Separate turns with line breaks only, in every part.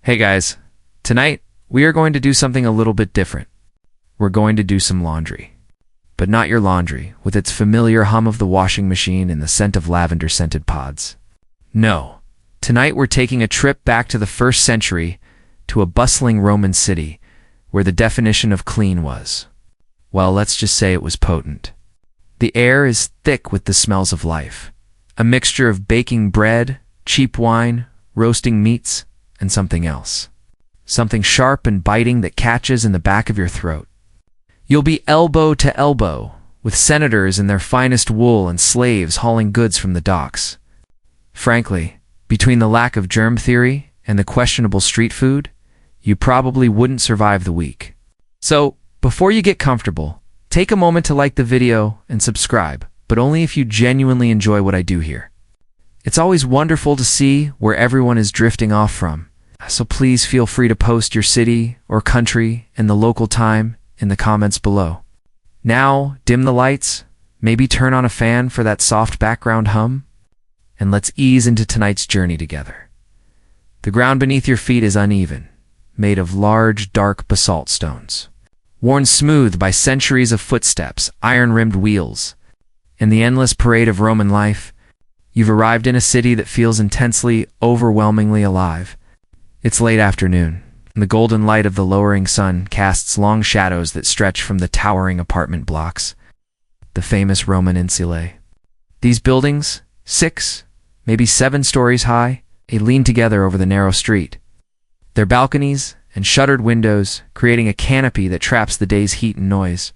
Hey guys, tonight we are going to do something a little bit different. We're going to do some laundry. But not your laundry, with its familiar hum of the washing machine and the scent of lavender-scented pods. No, tonight we're taking a trip back to the 1st century, to a bustling Roman city, where the definition of clean was, well, let's just say it was potent. The air is thick with the smells of life, a mixture of baking bread, cheap wine, roasting meats, and something else. Something sharp and biting that catches in the back of your throat. You'll be elbow to elbow with senators in their finest wool and slaves hauling goods from the docks. Frankly, between the lack of germ theory and the questionable street food, you probably wouldn't survive the week. So, before you get comfortable, take a moment to like the video and subscribe, but only if you genuinely enjoy what I do here. It's always wonderful to see where everyone is drifting off from, so please feel free to post your city or country and the local time in the comments below. Now, dim the lights, maybe turn on a fan for that soft background hum, and let's ease into tonight's journey together. The ground beneath your feet is uneven, made of large, dark basalt stones, worn smooth by centuries of footsteps, iron-rimmed wheels, and the endless parade of Roman life. You've arrived in a city that feels intensely, overwhelmingly alive. It's late afternoon, and the golden light of the lowering sun casts long shadows that stretch from the towering apartment blocks, the famous Roman insulae. These buildings, 6, maybe 7 stories high, they lean together over the narrow street. Their balconies and shuttered windows creating a canopy that traps the day's heat and noise.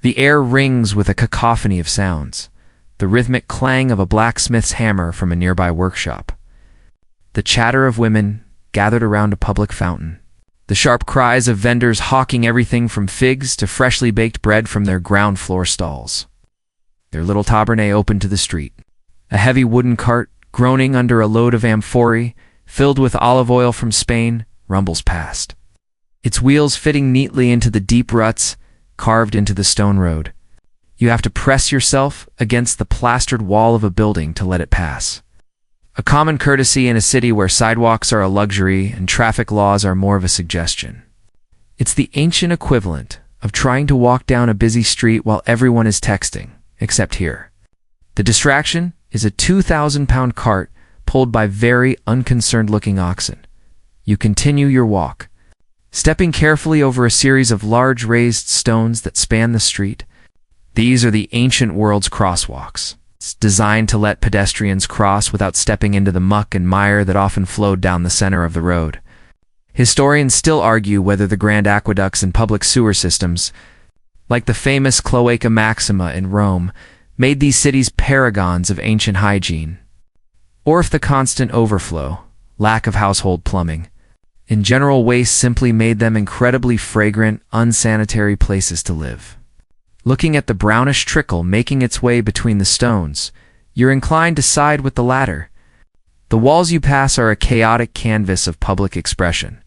The air rings with a cacophony of sounds, the rhythmic clang of a blacksmith's hammer from a nearby workshop, the chatter of women gathered around a public fountain, the sharp cries of vendors hawking everything from figs to freshly baked bread from their ground floor stalls. Their little tabernae open to the street. A heavy wooden cart, groaning under a load of amphorae, filled with olive oil from Spain, rumbles past. Its wheels fitting neatly into the deep ruts carved into the stone road. You have to press yourself against the plastered wall of a building to let it pass. A common courtesy in a city where sidewalks are a luxury and traffic laws are more of a suggestion. It's the ancient equivalent of trying to walk down a busy street while everyone is texting, except here. The distraction is a 2,000-pound cart pulled by very unconcerned-looking oxen. You continue your walk, stepping carefully over a series of large raised stones that span the street. These are the ancient world's crosswalks. It's designed to let pedestrians cross without stepping into the muck and mire that often flowed down the center of the road. Historians still argue whether the grand aqueducts and public sewer systems, like the famous Cloaca Maxima in Rome, made these cities paragons of ancient hygiene, or if the constant overflow, lack of household plumbing, and general waste simply made them incredibly fragrant, unsanitary places to live. Looking at the brownish trickle making its way between the stones, you're inclined to side with the latter. The walls you pass are a chaotic canvas of public expression.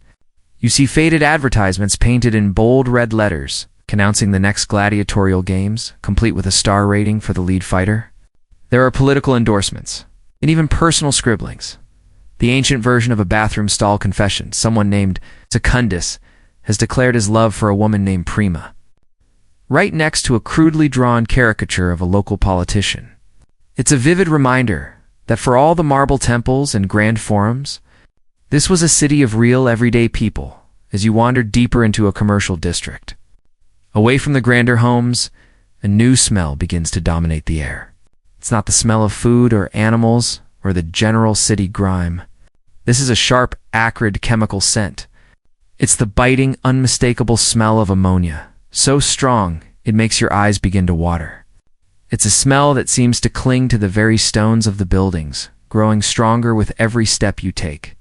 You see faded advertisements painted in bold red letters, announcing the next gladiatorial games, complete with a star rating for the lead fighter. There are political endorsements, and even personal scribblings. The ancient version of a bathroom stall confession, someone named Secundus has declared his love for a woman named Prima, right next to a crudely drawn caricature of a local politician. It's a vivid reminder that for all the marble temples and grand forums, this was a city of real everyday people as you wandered deeper into a commercial district. Away from the grander homes, a new smell begins to dominate the air. It's not the smell of food or animals or the general city grime. This is a sharp, acrid chemical scent. It's the biting, unmistakable smell of ammonia, so strong it makes your eyes begin to water. It's a smell that seems to cling to the very stones of the buildings, growing stronger with every step you take.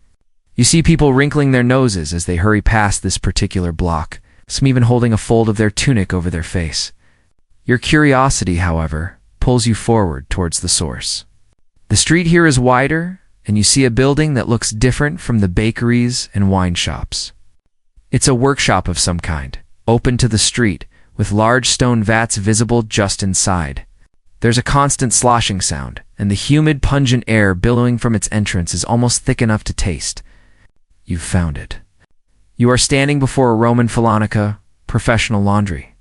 You see people wrinkling their noses as they hurry past this particular block, some even holding a fold of their tunic over their face. Your curiosity, however, pulls you forward towards the source. The street here is wider, and you see a building that looks different from the bakeries and wine shops. It's a workshop of some kind, open to the street, with large stone vats visible just inside. There's a constant sloshing sound, and the humid, pungent air billowing from its entrance is almost thick enough to taste. You've found it. You are standing before a Roman Fullonica professional laundry.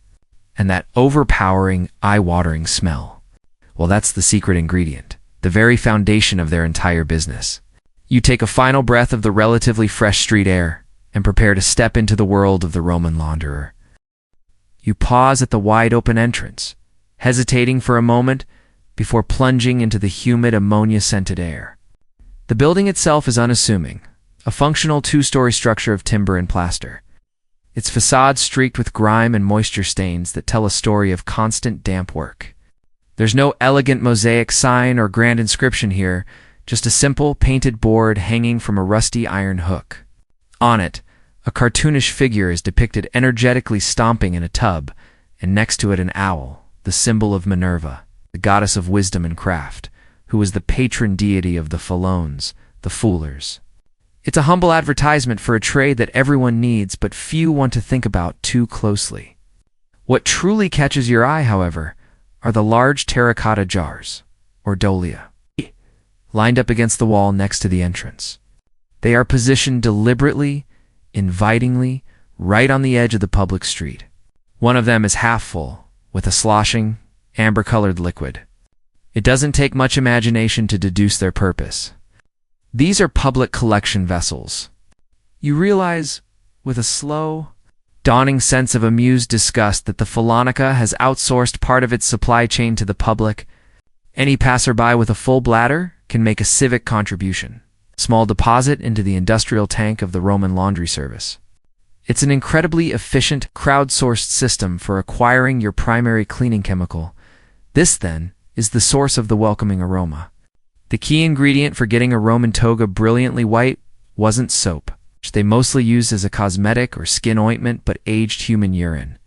And that overpowering, eye-watering smell. Well, that's the secret ingredient, the very foundation of their entire business. You take a final breath of the relatively fresh street air and prepare to step into the world of the Roman launderer. You pause at the wide-open entrance, hesitating for a moment before plunging into the humid, ammonia-scented air. The building itself is unassuming, a functional two-story structure of timber and plaster. Its facade streaked with grime and moisture stains that tell a story of constant damp work. There's no elegant mosaic sign or grand inscription here, just a simple painted board hanging from a rusty iron hook. On it, a cartoonish figure is depicted energetically stomping in a tub, and next to it an owl, the symbol of Minerva, the goddess of wisdom and craft, who was the patron deity of the Fullones, the foolers. It's a humble advertisement for a trade that everyone needs but few want to think about too closely. What truly catches your eye, however, are the large terracotta jars, or dolia, lined up against the wall next to the entrance. They are positioned deliberately, invitingly, right on the edge of the public street. One of them is half full, with a sloshing, amber-colored liquid. It doesn't take much imagination to deduce their purpose. These are public collection vessels. You realize, with a slow, dawning sense of amused disgust, that the Fullonica has outsourced part of its supply chain to the public. Any passerby with a full bladder can make a civic contribution, a small deposit into the industrial tank of the Roman laundry service. It's an incredibly efficient, crowdsourced system for acquiring your primary cleaning chemical. This, then, is the source of the welcoming aroma. The key ingredient for getting a Roman toga brilliantly white wasn't soap, which they mostly used as a cosmetic or skin ointment, but aged human urine.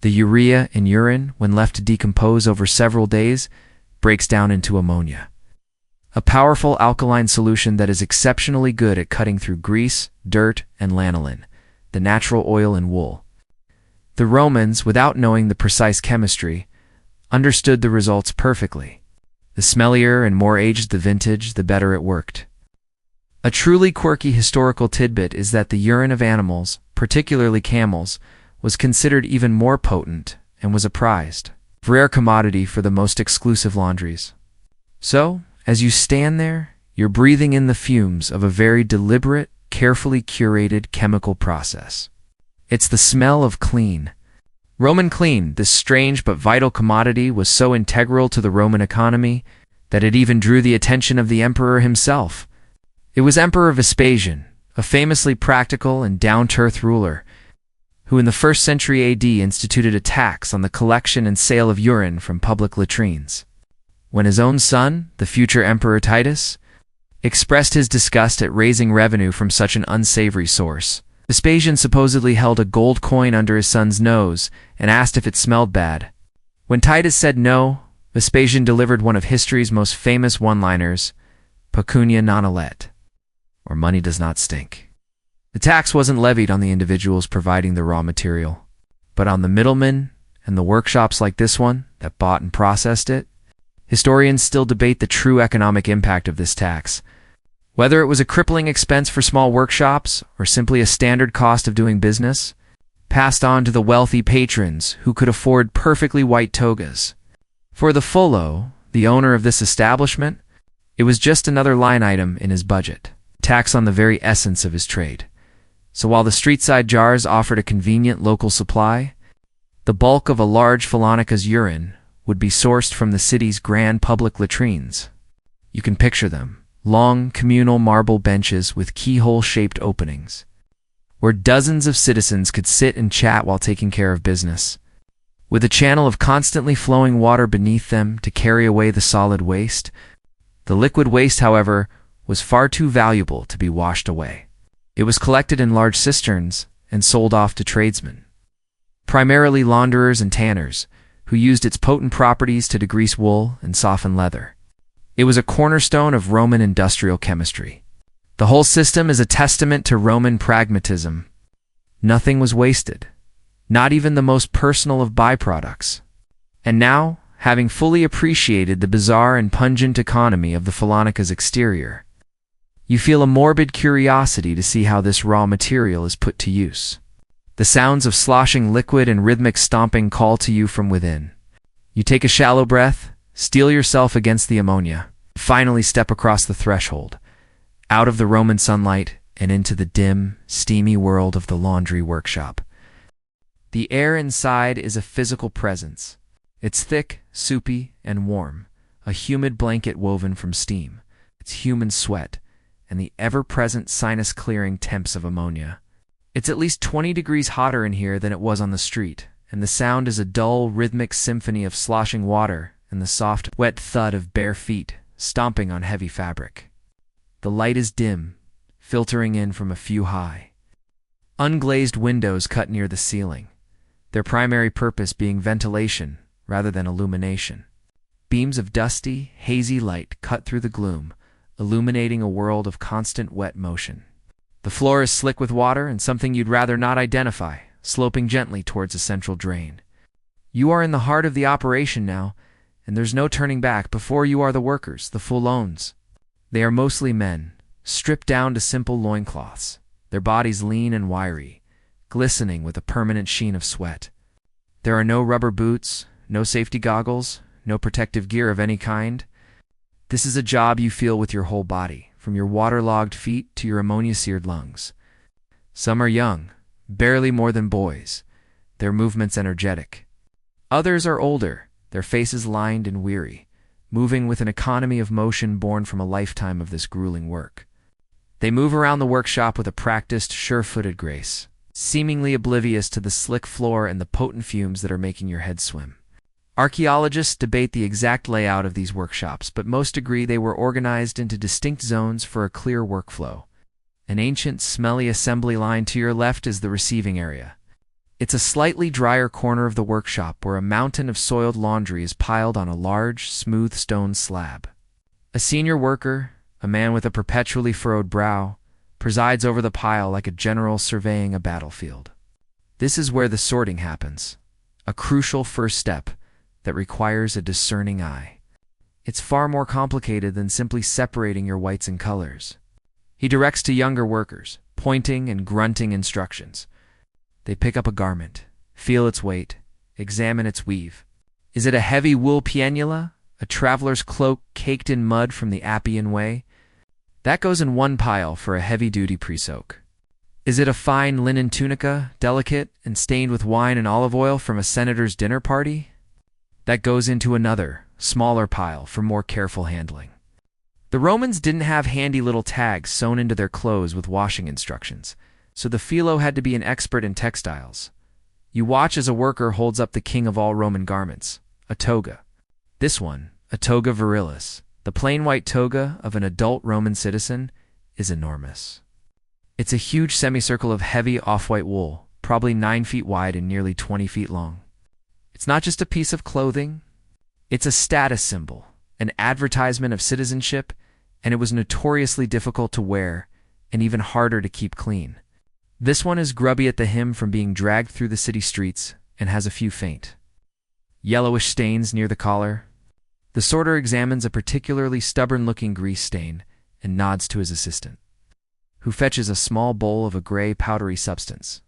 The urea in urine, when left to decompose over several days, breaks down into ammonia, a powerful alkaline solution that is exceptionally good at cutting through grease, dirt, and lanolin, the natural oil in wool. The Romans, without knowing the precise chemistry, understood the results perfectly. The smellier and more aged the vintage, the better it worked. A truly quirky historical tidbit is that the urine of animals, particularly camels, was considered even more potent and was a prized, rare commodity for the most exclusive laundries. So, as you stand there, you're breathing in the fumes of a very deliberate, carefully curated chemical process. It's the smell of clean. Roman clean, this strange but vital commodity, was so integral to the Roman economy that it even drew the attention of the emperor himself. It was Emperor Vespasian, a famously practical and down-to-earth ruler, who in the 1st century AD instituted a tax on the collection and sale of urine from public latrines. When his own son, the future Emperor Titus, expressed his disgust at raising revenue from such an unsavory source, Vespasian supposedly held a gold coin under his son's nose and asked if it smelled bad. When Titus said no, Vespasian delivered one of history's most famous one-liners, pecunia non olet, or money does not stink. The tax wasn't levied on the individuals providing the raw material, but on the middlemen and the workshops like this one that bought and processed it. Historians still debate the true economic impact of this tax. Whether it was a crippling expense for small workshops or simply a standard cost of doing business, passed on to the wealthy patrons who could afford perfectly white togas. For the fullo, the owner of this establishment, it was just another line item in his budget, tax on the very essence of his trade. So while the street-side jars offered a convenient local supply, the bulk of a large Fullonica's urine would be sourced from the city's grand public latrines. You can picture them. Long, communal marble benches with keyhole-shaped openings, where dozens of citizens could sit and chat while taking care of business, with a channel of constantly flowing water beneath them to carry away the solid waste. The liquid waste, however, was far too valuable to be washed away. It was collected in large cisterns and sold off to tradesmen, primarily launderers and tanners, who used its potent properties to degrease wool and soften leather. It was a cornerstone of Roman industrial chemistry. The whole system is a testament to Roman pragmatism. Nothing was wasted, not even the most personal of byproducts. And now, having fully appreciated the bizarre and pungent economy of the Fullonica's exterior, You feel a morbid curiosity to see how this raw material is put to use. The sounds of sloshing liquid and rhythmic stomping call to you from within. You take a shallow breath, steel yourself against the ammonia, and finally step across the threshold, out of the Roman sunlight and into the dim, steamy world of the laundry workshop. The air inside is a physical presence. It's thick, soupy, and warm, a humid blanket woven from steam. It's human sweat, and the ever-present sinus-clearing temps of ammonia. It's at least 20 degrees hotter in here than it was on the street, and the sound is a dull, rhythmic symphony of sloshing water and the soft, wet thud of bare feet stomping on heavy fabric. The light is dim, filtering in from a few high, unglazed windows cut near the ceiling, their primary purpose being ventilation rather than illumination. Beams of dusty, hazy light cut through the gloom, illuminating a world of constant wet motion. The floor is slick with water and something you'd rather not identify, sloping gently towards a central drain. You are in the heart of the operation now, and there's no turning back. Before you are the workers, the Fullones. They are mostly men, stripped down to simple loincloths, their bodies lean and wiry, glistening with a permanent sheen of sweat. There are no rubber boots, no safety goggles, no protective gear of any kind. This is a job you feel with your whole body, from your waterlogged feet to your ammonia-seared lungs. Some are young, barely more than boys, their movements energetic. Others are older, their faces lined and weary, moving with an economy of motion born from a lifetime of this grueling work. They move around the workshop with a practiced, sure-footed grace, seemingly oblivious to the slick floor and the potent fumes that are making your head swim. Archaeologists debate the exact layout of these workshops, but most agree they were organized into distinct zones for a clear workflow. An ancient, smelly assembly line to your left is the receiving area. It's a slightly drier corner of the workshop where a mountain of soiled laundry is piled on a large, smooth stone slab. A senior worker, a man with a perpetually furrowed brow, presides over the pile like a general surveying a battlefield. This is where the sorting happens, a crucial first step that requires a discerning eye. It's far more complicated than simply separating your whites and colors. He directs to younger workers, pointing and grunting instructions. They pick up a garment, feel its weight, examine its weave. Is it a heavy wool pianula, a traveler's cloak caked in mud from the Appian Way? That goes in one pile for a heavy-duty pre-soak. Is it a fine linen tunica, delicate and stained with wine and olive oil from a senator's dinner party? That goes into another, smaller pile for more careful handling. The Romans didn't have handy little tags sewn into their clothes with washing instructions, so the philo had to be an expert in textiles. You watch as a worker holds up the king of all Roman garments, a toga. This one, a toga virilis, the plain white toga of an adult Roman citizen, is enormous. It's a huge semicircle of heavy off-white wool, probably 9 feet wide and nearly 20 feet long. It's not just a piece of clothing, it's a status symbol, an advertisement of citizenship, and it was notoriously difficult to wear and even harder to keep clean. This one is grubby at the hem from being dragged through the city streets and has a few faint, yellowish stains near the collar. The sorter examines a particularly stubborn-looking grease stain and nods to his assistant, who fetches a small bowl of a gray, powdery substance.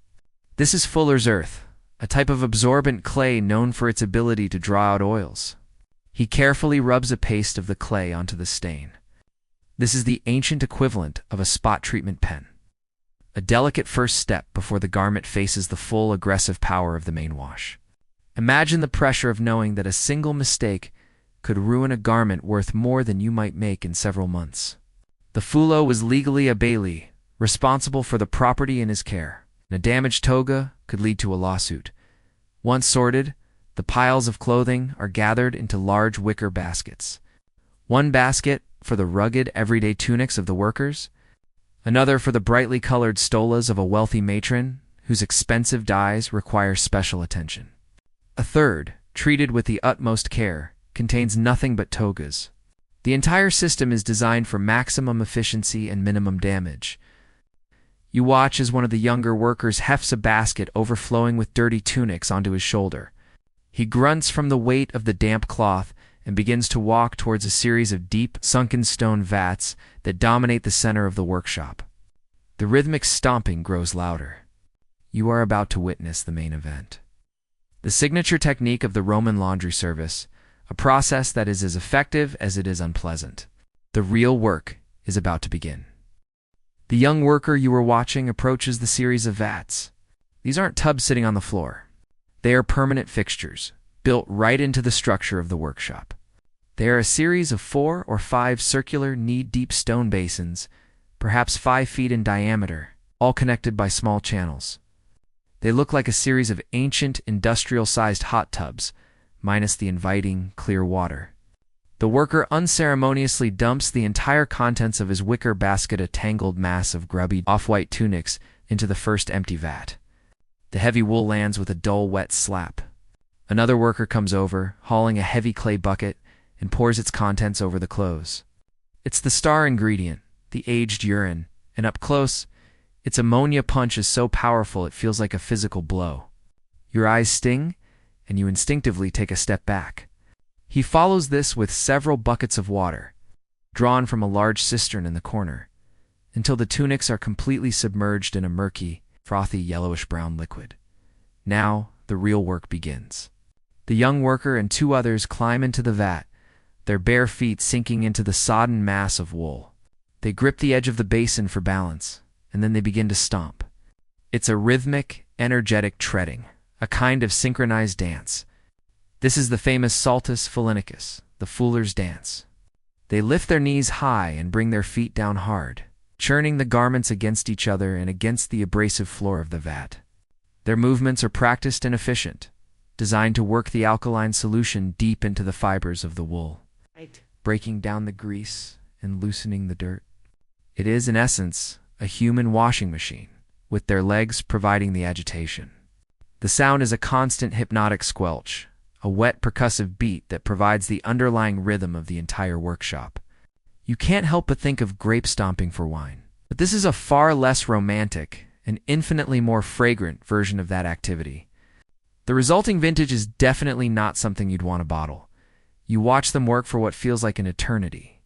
This is fuller's earth, a type of absorbent clay known for its ability to draw out oils. He carefully rubs a paste of the clay onto the stain. This is the ancient equivalent of a spot treatment pen, a delicate first step before the garment faces the full aggressive power of the main wash. Imagine the pressure of knowing that a single mistake could ruin a garment worth more than you might make in several months. The fullo was legally a bailey, responsible for the property in his care. A damaged toga could lead to a lawsuit. Once sorted, the piles of clothing are gathered into large wicker baskets. One basket for the rugged, everyday tunics of the workers, another for the brightly colored stolas of a wealthy matron whose expensive dyes require special attention. A third, treated with the utmost care, contains nothing but togas. The entire system is designed for maximum efficiency and minimum damage. You watch as one of the younger workers hefts a basket overflowing with dirty tunics onto his shoulder. He grunts from the weight of the damp cloth and begins to walk towards a series of deep, sunken stone vats that dominate the center of the workshop. The rhythmic stomping grows louder. You are about to witness the main event. The signature technique of the Roman laundry service, a process that is as effective as it is unpleasant. The real work is about to begin. The young worker you are watching approaches the series of vats. These aren't tubs sitting on the floor. They are permanent fixtures, built right into the structure of the workshop. They are a series of 4 or 5 circular, knee-deep stone basins, perhaps 5 feet in diameter, all connected by small channels. They look like a series of ancient, industrial-sized hot tubs, minus the inviting, clear water. The worker unceremoniously dumps the entire contents of his wicker basket, a tangled mass of grubby, off-white tunics, into the first empty vat. The heavy wool lands with a dull, wet slap. Another worker comes over, hauling a heavy clay bucket, and pours its contents over the clothes. It's the star ingredient, the aged urine, and up close, its ammonia punch is so powerful it feels like a physical blow. Your eyes sting, and you instinctively take a step back. He follows this with several buckets of water, drawn from a large cistern in the corner, until the tunics are completely submerged in a murky, frothy yellowish-brown liquid. Now, the real work begins. The young worker and 2 others climb into the vat, their bare feet sinking into the sodden mass of wool. They grip the edge of the basin for balance, and then they begin to stomp. It's a rhythmic, energetic treading, a kind of synchronized dance. This is the famous saltus fullonicus, the Fuller's dance. They lift their knees high and bring their feet down hard, churning the garments against each other and against the abrasive floor of the vat. Their movements are practiced and efficient, designed to work the alkaline solution deep into the fibers of the wool, breaking down the grease and loosening the dirt. It is, in essence, a human washing machine, with their legs providing the agitation. The sound is a constant hypnotic squelch, a wet percussive beat that provides the underlying rhythm of the entire workshop. You can't help but think of grape stomping for wine, but this is a far less romantic and infinitely more fragrant version of that activity. The resulting vintage is definitely not something you'd want to bottle. You watch them work for what feels like an eternity.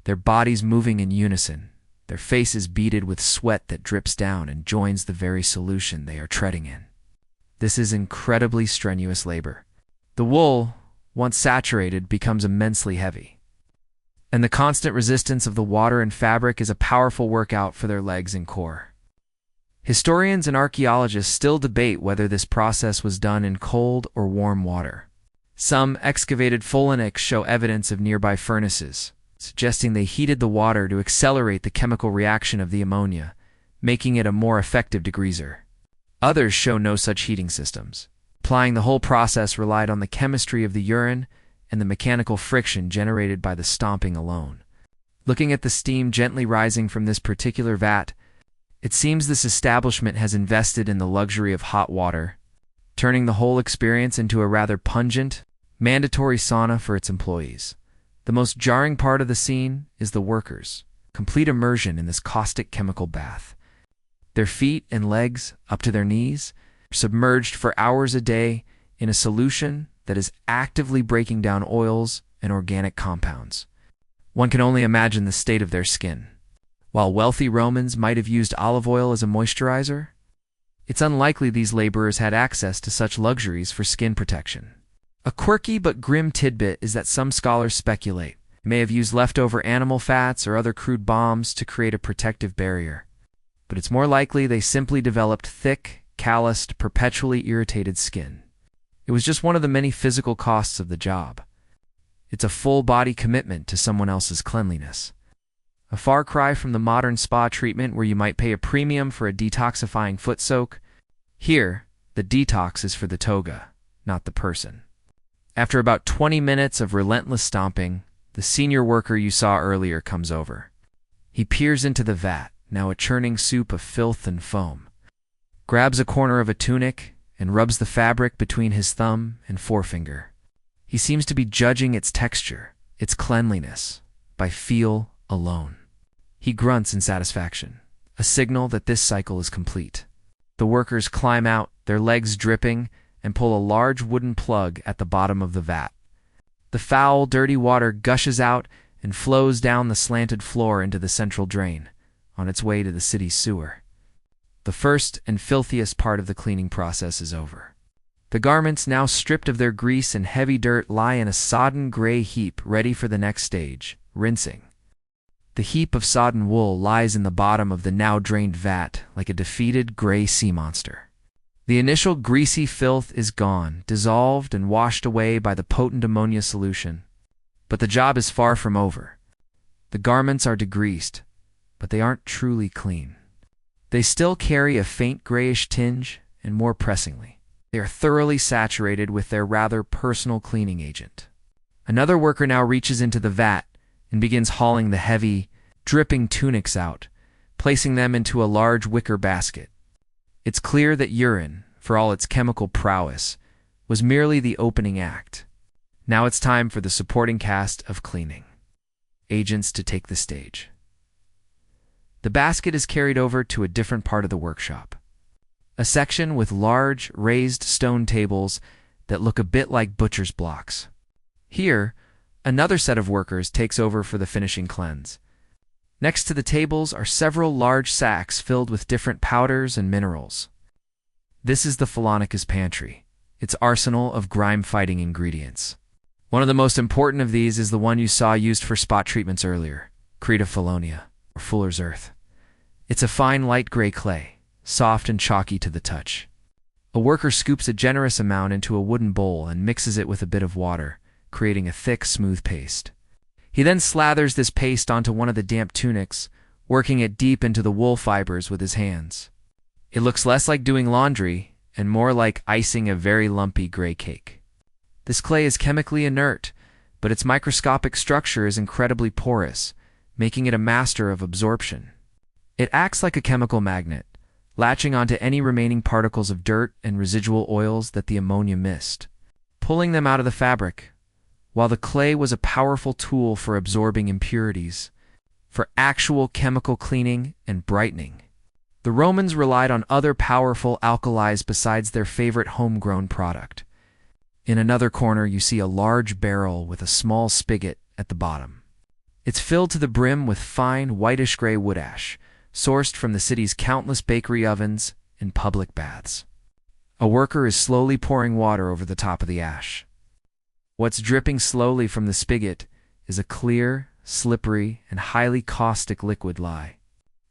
Their bodies moving in unison, their faces beaded with sweat that drips down and joins the very solution they are treading in. This is incredibly strenuous labor. The wool, once saturated, becomes immensely heavy. And the constant resistance of the water and fabric is a powerful workout for their legs and core. Historians and archaeologists still debate whether this process was done in cold or warm water. Some excavated Fullonica show evidence of nearby furnaces, suggesting they heated the water to accelerate the chemical reaction of the ammonia, making it a more effective degreaser. Others show no such heating systems. Applying the whole process relied on the chemistry of the urine and the mechanical friction generated by the stomping alone. Looking at the steam gently rising from this particular vat, it seems this establishment has invested in the luxury of hot water, turning the whole experience into a rather pungent, mandatory sauna for its employees. The most jarring part of the scene is the workers' complete immersion in this caustic chemical bath. Their feet and legs, up to their knees, submerged for hours a day in a solution that is actively breaking down oils and organic compounds. One can only imagine the state of their skin. While wealthy Romans might have used olive oil as a moisturizer, it's unlikely these laborers had access to such luxuries for skin protection. A quirky but grim tidbit is that some scholars speculate they may have used leftover animal fats or other crude bombs to create a protective barrier. But it's more likely they simply developed thick, calloused, perpetually irritated skin. It was just one of the many physical costs of the job. It's a full-body commitment to someone else's cleanliness. A far cry from the modern spa treatment where you might pay a premium for a detoxifying foot soak. Here, the detox is for the toga, not the person. After about 20 minutes of relentless stomping, the senior worker you saw earlier comes over. He peers into the vat, now a churning soup of filth and foam, grabs a corner of a tunic, and rubs the fabric between his thumb and forefinger. He seems to be judging its texture, its cleanliness, by feel alone. He grunts in satisfaction, a signal that this cycle is complete. The workers climb out, their legs dripping, and pull a large wooden plug at the bottom of the vat. The foul, dirty water gushes out and flows down the slanted floor into the central drain, on its way to the city's sewer. The first and filthiest part of the cleaning process is over. The garments, now stripped of their grease and heavy dirt, lie in a sodden gray heap ready for the next stage, rinsing. The heap of sodden wool lies in the bottom of the now drained vat like a defeated gray sea monster. The initial greasy filth is gone, dissolved and washed away by the potent ammonia solution. But the job is far from over. The garments are degreased, but they aren't truly clean. They still carry a faint grayish tinge, and more pressingly, they are thoroughly saturated with their rather personal cleaning agent. Another worker now reaches into the vat and begins hauling the heavy, dripping tunics out, placing them into a large wicker basket. It's clear that urine, for all its chemical prowess, was merely the opening act. Now it's time for the supporting cast of cleaning agents to take the stage. The basket is carried over to a different part of the workshop, a section with large, raised stone tables that look a bit like butcher's blocks. Here, another set of workers takes over for the finishing cleanse. Next to the tables are several large sacks filled with different powders and minerals. This is the Fullonicus pantry, its arsenal of grime-fighting ingredients. One of the most important of these is the one you saw used for spot treatments earlier, Creta Fullonia, or fuller's earth. It's a fine light gray clay, soft and chalky to the touch. A worker scoops a generous amount into a wooden bowl and mixes it with a bit of water, creating a thick, smooth paste. He then slathers this paste onto one of the damp tunics, working it deep into the wool fibers with his hands. It looks less like doing laundry and more like icing a very lumpy gray cake. This clay is chemically inert, but its microscopic structure is incredibly porous, making it a master of absorption. It acts like a chemical magnet, latching onto any remaining particles of dirt and residual oils that the ammonia missed, pulling them out of the fabric. While the clay was a powerful tool for absorbing impurities, for actual chemical cleaning and brightening, the Romans relied on other powerful alkalis besides their favorite homegrown product. In another corner, you see a large barrel with a small spigot at the bottom. It's filled to the brim with fine, whitish-gray wood ash, sourced from the city's countless bakery ovens and public baths. A worker is slowly pouring water over the top of the ash. What's dripping slowly from the spigot is a clear, slippery, and highly caustic liquid lye.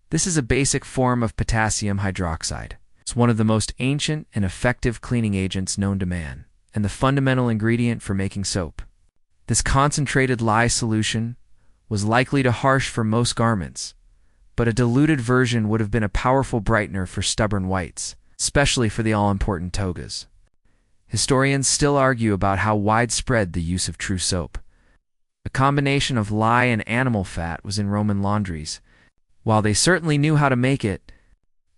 This is a basic form of potassium hydroxide. It's one of the most ancient and effective cleaning agents known to man, and the fundamental ingredient for making soap. This concentrated lye solution was likely to harsh for most garments, but a diluted version would have been a powerful brightener for stubborn whites, especially for the all-important togas. Historians still argue about how widespread the use of true soap. A combination of lye and animal fat was in Roman laundries. While they certainly knew how to make it,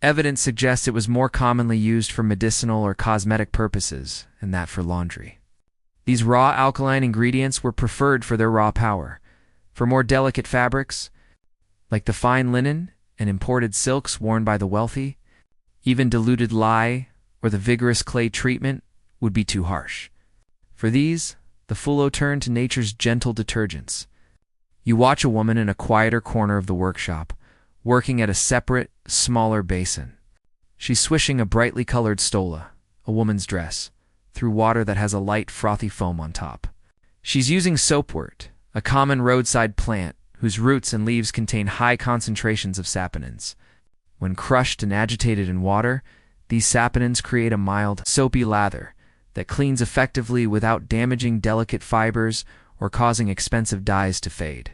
evidence suggests it was more commonly used for medicinal or cosmetic purposes, and that for laundry. These raw alkaline ingredients were preferred for their raw power. For more delicate fabrics, like the fine linen and imported silks worn by the wealthy, even diluted lye or the vigorous clay treatment would be too harsh. For these, the Fullo turned to nature's gentle detergents. You watch a woman in a quieter corner of the workshop, working at a separate, smaller basin. She's swishing a brightly colored stola, a woman's dress, through water that has a light, frothy foam on top. She's using soapwort, a common roadside plant whose roots and leaves contain high concentrations of saponins. When crushed and agitated in water, these saponins create a mild, soapy lather that cleans effectively without damaging delicate fibers or causing expensive dyes to fade.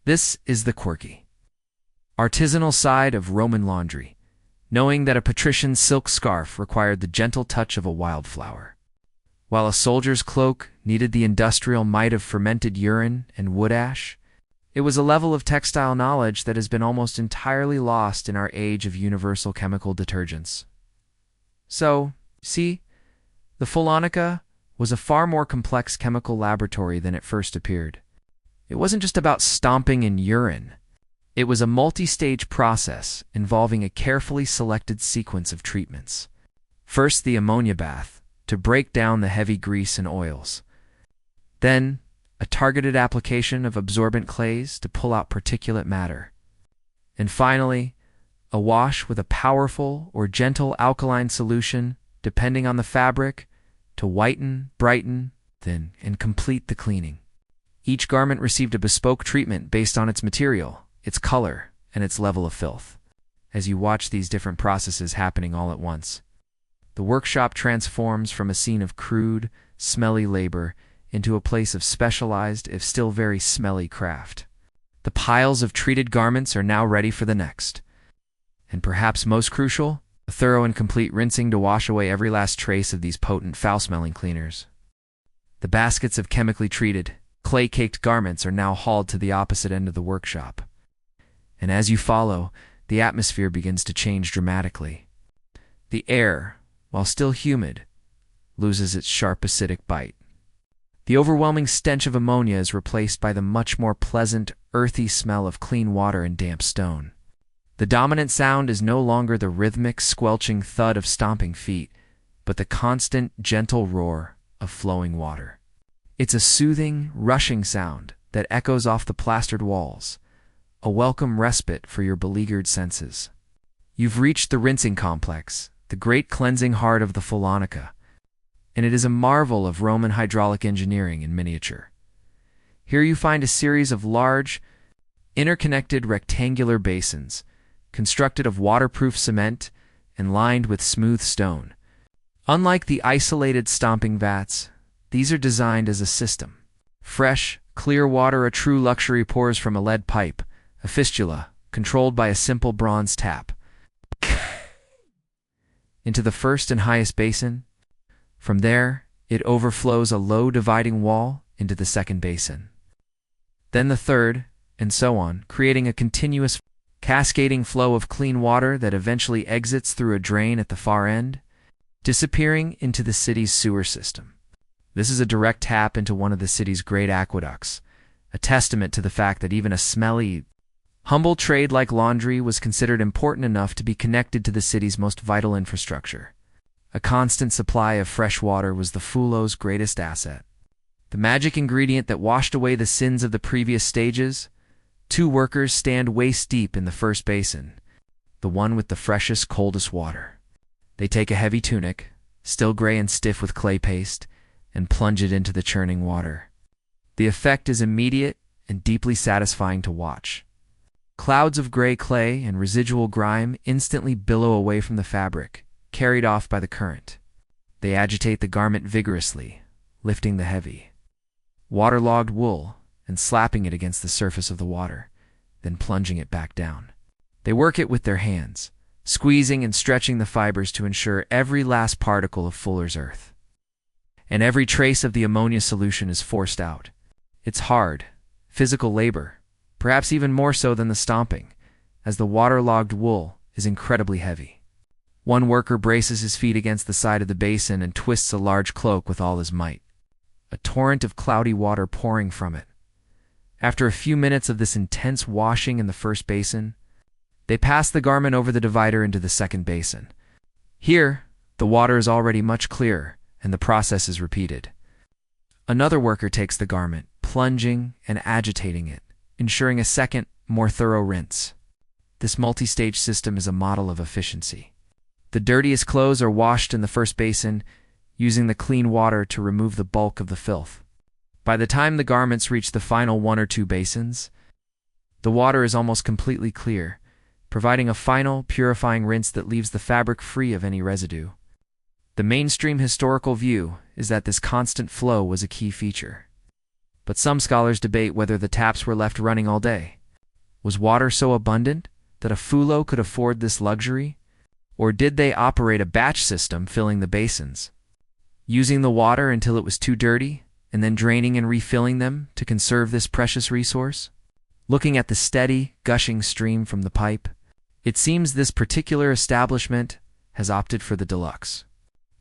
This is the quirky, artisanal side of Roman laundry, knowing that a patrician's silk scarf required the gentle touch of a wildflower, while a soldier's cloak needed the industrial might of fermented urine and wood ash. It was a level of textile knowledge that has been almost entirely lost in our age of universal chemical detergents. So, see, the Fullonica was a far more complex chemical laboratory than it first appeared. It wasn't just about stomping in urine. It was a multi-stage process involving a carefully selected sequence of treatments. First, the ammonia bath, to break down the heavy grease and oils. Then, a targeted application of absorbent clays to pull out particulate matter, and finally, a wash with a powerful or gentle alkaline solution, depending on the fabric, to whiten, brighten, thin, and complete the cleaning. Each garment received a bespoke treatment based on its material, its color, and its level of filth. As you watch these different processes happening all at once, the workshop transforms from a scene of crude, smelly labor into a place of specialized, if still very smelly, craft. The piles of treated garments are now ready for the next. And perhaps most crucial, a thorough and complete rinsing to wash away every last trace of these potent, foul-smelling cleaners. The baskets of chemically treated, clay-caked garments are now hauled to the opposite end of the workshop. And as you follow, the atmosphere begins to change dramatically. The air, while still humid, loses its sharp acidic bite. The overwhelming stench of ammonia is replaced by the much more pleasant, earthy smell of clean water and damp stone. The dominant sound is no longer the rhythmic, squelching thud of stomping feet, but the constant, gentle roar of flowing water. It's a soothing, rushing sound that echoes off the plastered walls, a welcome respite for your beleaguered senses. You've reached the rinsing complex, the great cleansing heart of the Fullonica, and it is a marvel of Roman hydraulic engineering in miniature. Here you find a series of large, interconnected rectangular basins, constructed of waterproof cement and lined with smooth stone. Unlike the isolated stomping vats, these are designed as a system. Fresh, clear water, a true luxury, pours from a lead pipe, a fistula, controlled by a simple bronze tap, into the first and highest basin. From there, it overflows a low dividing wall into the second basin. Then the third, and so on, creating a continuous, cascading flow of clean water that eventually exits through a drain at the far end, disappearing into the city's sewer system. This is a direct tap into one of the city's great aqueducts, a testament to the fact that even a smelly, humble trade like laundry was considered important enough to be connected to the city's most vital infrastructure. A constant supply of fresh water was the Fullo's greatest asset. The magic ingredient that washed away the sins of the previous stages. Two workers stand waist-deep in the first basin, the one with the freshest, coldest water. They take a heavy tunic, still gray and stiff with clay paste, and plunge it into the churning water. The effect is immediate and deeply satisfying to watch. Clouds of gray clay and residual grime instantly billow away from the fabric, carried off by the current. They agitate the garment vigorously, lifting the heavy, waterlogged wool and slapping it against the surface of the water, then plunging it back down. They work it with their hands, squeezing and stretching the fibers to ensure every last particle of fuller's earth. And every trace of the ammonia solution is forced out. It's hard, physical labor, perhaps even more so than the stomping, as the waterlogged wool is incredibly heavy. One worker braces his feet against the side of the basin and twists a large cloak with all his might, a torrent of cloudy water pouring from it. After a few minutes of this intense washing in the first basin, they pass the garment over the divider into the second basin. Here, the water is already much clearer, and the process is repeated. Another worker takes the garment, plunging and agitating it, ensuring a second, more thorough rinse. This multi-stage system is a model of efficiency. The dirtiest clothes are washed in the first basin, using the clean water to remove the bulk of the filth. By the time the garments reach the final one or two basins, the water is almost completely clear, providing a final, purifying rinse that leaves the fabric free of any residue. The mainstream historical view is that this constant flow was a key feature. But some scholars debate whether the taps were left running all day. Was water so abundant that a Fullo could afford this luxury? Or did they operate a batch system filling the basins, using the water until it was too dirty, and then draining and refilling them to conserve this precious resource? Looking at the steady, gushing stream from the pipe, it seems this particular establishment has opted for the deluxe.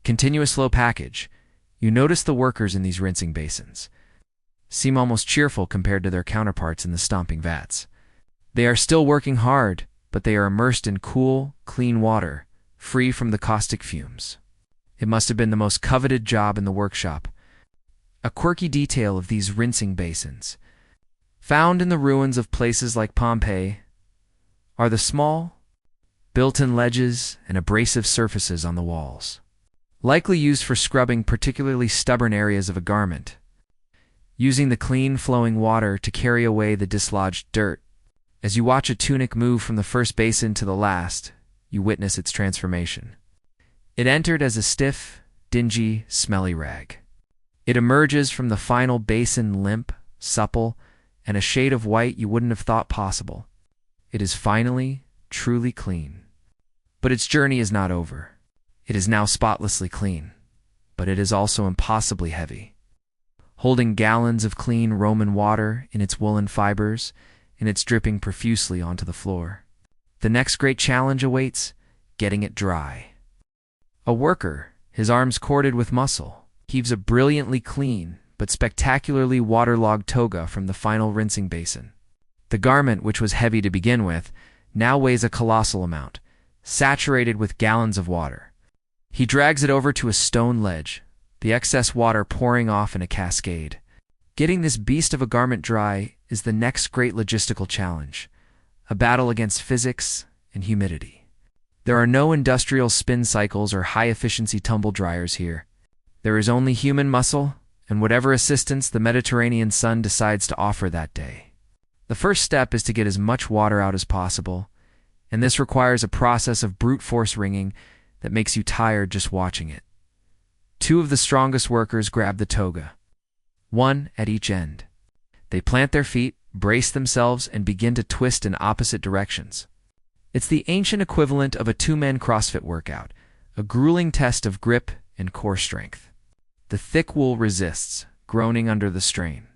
Continuous flow package. You notice the workers in these rinsing basins seem almost cheerful compared to their counterparts in the stomping vats. They are still working hard, but they are immersed in cool, clean water, free from the caustic fumes. It must have been the most coveted job in the workshop, A quirky detail of these rinsing basins, found in the ruins of places like Pompeii, are the small, built-in ledges and abrasive surfaces on the walls, likely used for scrubbing particularly stubborn areas of a garment, using the clean flowing water to carry away the dislodged dirt. As you watch a tunic move from the first basin to the last, you witness its transformation. It entered as a stiff, dingy, smelly rag. It emerges from the final basin limp, supple, and a shade of white you wouldn't have thought possible. It is finally, truly clean. But its journey is not over. It is now spotlessly clean, but it is also impossibly heavy. Holding gallons of clean Roman water in its woolen fibers, and it's dripping profusely onto the floor. The next great challenge awaits, getting it dry. A worker, his arms corded with muscle, heaves a brilliantly clean but spectacularly waterlogged toga from the final rinsing basin. The garment, which was heavy to begin with, now weighs a colossal amount, saturated with gallons of water. He drags it over to a stone ledge, the excess water pouring off in a cascade. Getting this beast of a garment dry is the next great logistical challenge, a battle against physics and humidity. There are no industrial spin cycles or high-efficiency tumble dryers here. There is only human muscle and whatever assistance the Mediterranean sun decides to offer that day. The first step is to get as much water out as possible, and this requires a process of brute force wringing that makes you tired just watching it. Two of the strongest workers grab the toga, one at each end. They plant their feet, brace themselves, and begin to twist in opposite directions. It's the ancient equivalent of a two-man CrossFit workout, a grueling test of grip and core strength. The thick wool resists, groaning under the strain,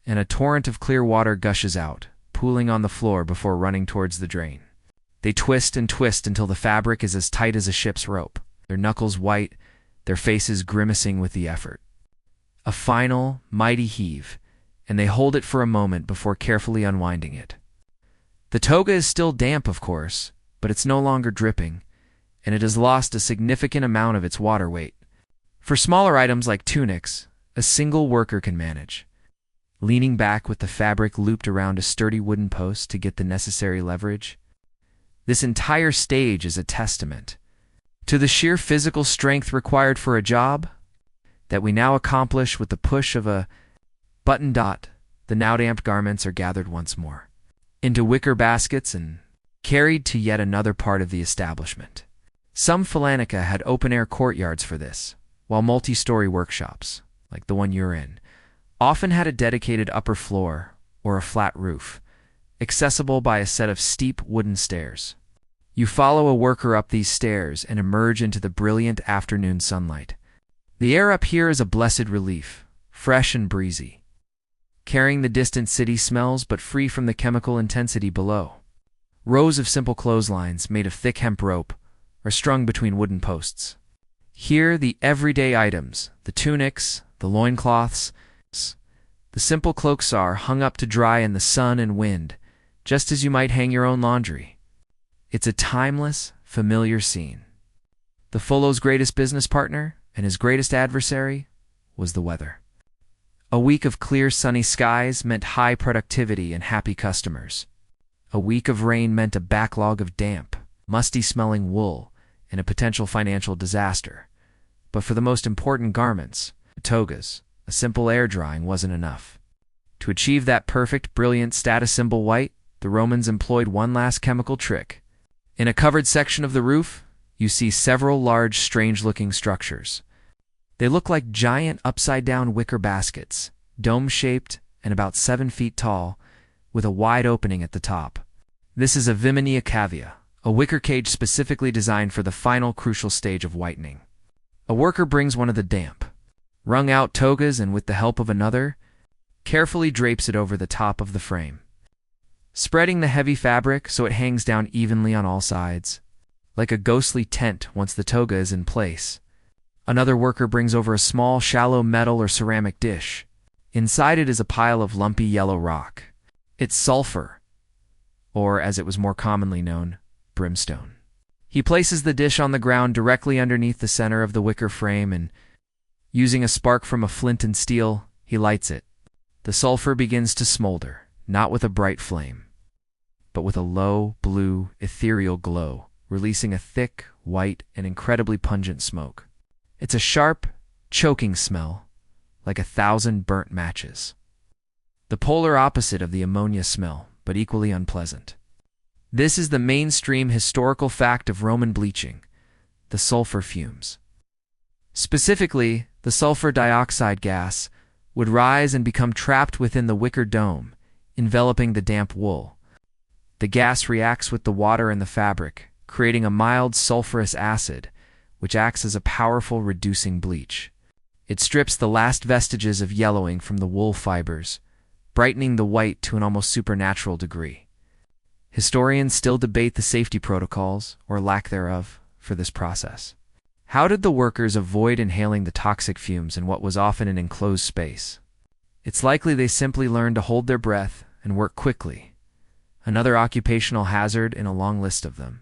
and a torrent of clear water gushes out, pooling on the floor before running towards the drain. They twist and twist until the fabric is as tight as a ship's rope, their knuckles white, their faces grimacing with the effort. A final, mighty heave, and they hold it for a moment before carefully unwinding it. The toga is still damp, of course, but it's no longer dripping, and it has lost a significant amount of its water weight. For smaller items like tunics, a single worker can manage, leaning back with the fabric looped around a sturdy wooden post to get the necessary leverage. This entire stage is a testament to the sheer physical strength required for a job that we now accomplish with the push of a button. The now damped garments are gathered once more into wicker baskets and carried to yet another part of the establishment. Some Fullonica had open-air courtyards for this, while multi-story workshops, like the one you're in, often had a dedicated upper floor or a flat roof, accessible by a set of steep wooden stairs. You follow a worker up these stairs and emerge into the brilliant afternoon sunlight. The air up here is a blessed relief, fresh and breezy, carrying the distant city smells but free from the chemical intensity below. Rows of simple clotheslines made of thick hemp rope are strung between wooden posts. Here, the everyday items, the tunics, the loincloths, the simple cloaks are hung up to dry in the sun and wind, just as you might hang your own laundry. It's a timeless, familiar scene. The Fullo's greatest business partner and his greatest adversary was the weather. A week of clear, sunny skies meant high productivity and happy customers. A week of rain meant a backlog of damp, musty-smelling wool and a potential financial disaster. But for the most important garments, the togas, a simple air drying wasn't enough. To achieve that perfect, brilliant status symbol white, the Romans employed one last chemical trick. In a covered section of the roof, you see several large, strange-looking structures. They look like giant upside-down wicker baskets, dome-shaped and about 7 feet tall, with a wide opening at the top. This is a viminia cavea, a wicker cage specifically designed for the final crucial stage of whitening. A worker brings one of the damp, wrung-out togas and, with the help of another, carefully drapes it over the top of the frame, spreading the heavy fabric so it hangs down evenly on all sides, like a ghostly tent once the toga is in place. Another worker brings over a small, shallow metal or ceramic dish. Inside it is a pile of lumpy yellow rock. It's sulfur, or as it was more commonly known, brimstone. He places the dish on the ground directly underneath the center of the wicker frame, and Using a spark from a flint and steel, he lights it. The sulfur begins to smolder, not with a bright flame, but with a low, blue, ethereal glow, releasing a thick, white, and incredibly pungent smoke. It's a sharp, choking smell, like 1,000 burnt matches. The polar opposite of the ammonia smell, but equally unpleasant. This is the mainstream historical fact of Roman bleaching, the sulfur fumes. Specifically, the sulfur dioxide gas would rise and become trapped within the wicker dome, enveloping the damp wool. The gas reacts with the water in the fabric, creating a mild sulfurous acid, which acts as a powerful reducing bleach. It strips the last vestiges of yellowing from the wool fibers, brightening the white to an almost supernatural degree. Historians still debate the safety protocols, or lack thereof, for this process. How did the workers avoid inhaling the toxic fumes in what was often an enclosed space? It's likely they simply learned to hold their breath and work quickly, another occupational hazard in a long list of them.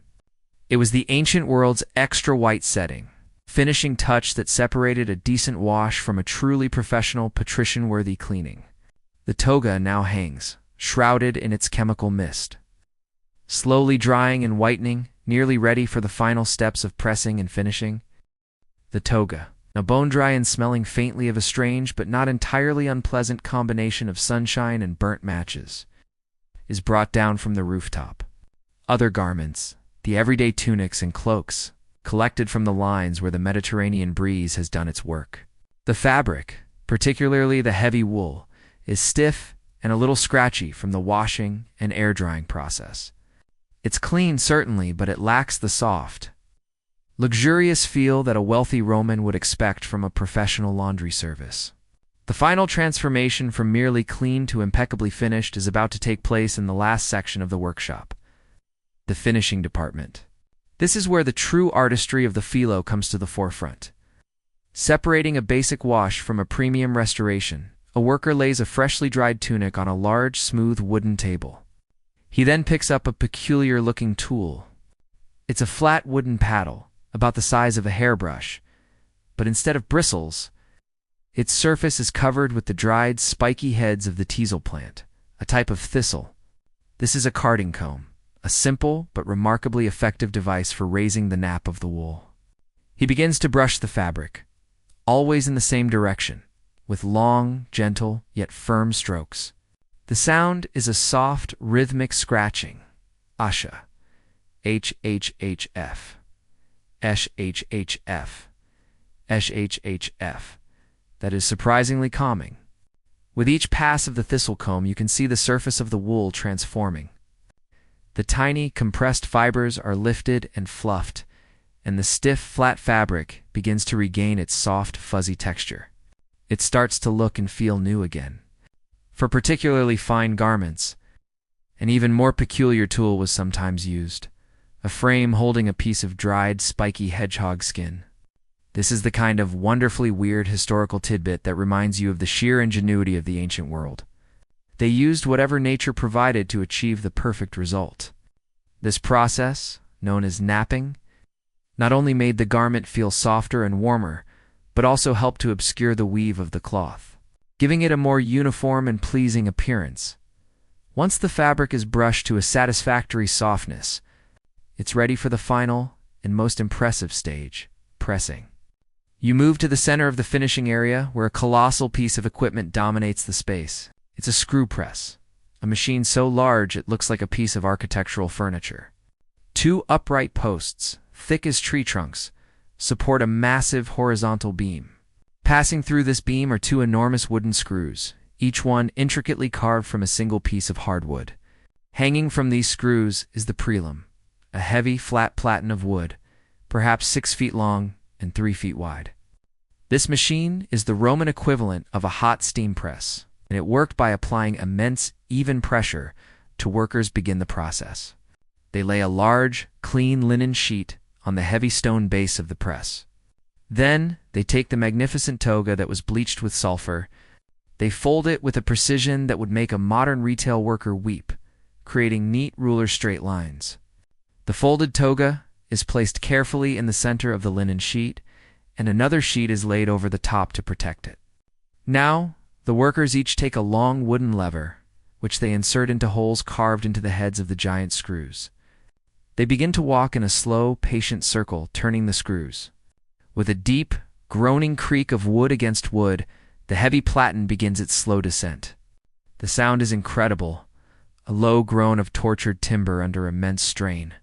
It was the ancient world's extra white setting, finishing touch that separated a decent wash from a truly professional, patrician-worthy cleaning. The toga now hangs, shrouded in its chemical mist, slowly drying and whitening, nearly ready for the final steps of pressing and finishing. The toga, now bone-dry and smelling faintly of a strange but not entirely unpleasant combination of sunshine and burnt matches, is brought down from the rooftop. Other garments, the everyday tunics and cloaks, collected from the lines where the Mediterranean breeze has done its work. The fabric, particularly the heavy wool, is stiff and a little scratchy from the washing and air-drying process. It's clean, certainly, but it lacks the soft, luxurious feel that a wealthy Roman would expect from a professional laundry service. The final transformation from merely clean to impeccably finished is about to take place in the last section of the workshop, the finishing department. This is where the true artistry of the phyllo comes to the forefront. Separating a basic wash from a premium restoration, a worker lays a freshly dried tunic on a large, smooth wooden table. He then picks up a peculiar-looking tool. It's a flat wooden paddle, about the size of a hairbrush, but instead of bristles, its surface is covered with the dried, spiky heads of the teasel plant, a type of thistle. This is a carding comb, a simple but remarkably effective device for raising the nap of the wool. He begins to brush the fabric, always in the same direction, with long, gentle, yet firm strokes. The sound is a soft, rhythmic scratching, asha, H-H-H-F, Sh-H-H-F, Sh-H-H-F, that is surprisingly calming. With each pass of the thistle comb, you can see the surface of the wool transforming. The tiny, compressed fibers are lifted and fluffed, and the stiff, flat fabric begins to regain its soft, fuzzy texture. It starts to look and feel new again. For particularly fine garments, an even more peculiar tool was sometimes used, a frame holding a piece of dried, spiky hedgehog skin. This is the kind of wonderfully weird historical tidbit that reminds you of the sheer ingenuity of the ancient world. They used whatever nature provided to achieve the perfect result. This process, known as napping, not only made the garment feel softer and warmer, but also helped to obscure the weave of the cloth, giving it a more uniform and pleasing appearance. Once the fabric is brushed to a satisfactory softness, it's ready for the final and most impressive stage, pressing. You move to the center of the finishing area, where a colossal piece of equipment dominates the space. It's a screw press, a machine so large it looks like a piece of architectural furniture. Two upright posts, thick as tree trunks, support a massive horizontal beam. Passing through this beam are two enormous wooden screws, each one intricately carved from a single piece of hardwood. Hanging from these screws is the prelum, a heavy, flat platen of wood, perhaps 6 feet long and 3 feet wide. This machine is the Roman equivalent of a hot steam press, and it worked by applying immense, even pressure to workers begin the process. They lay a large, clean linen sheet on the heavy stone base of the press. Then, they take the magnificent toga that was bleached with sulfur. They fold it with a precision that would make a modern retail worker weep, creating neat ruler straight lines. The folded toga is placed carefully in the center of the linen sheet, and another sheet is laid over the top to protect it. Now, the workers each take a long wooden lever, which they insert into holes carved into the heads of the giant screws. They begin to walk in a slow, patient circle, turning the screws. With a deep, groaning creak of wood against wood, the heavy platen begins its slow descent. The sound is incredible, a low groan of tortured timber under immense strain.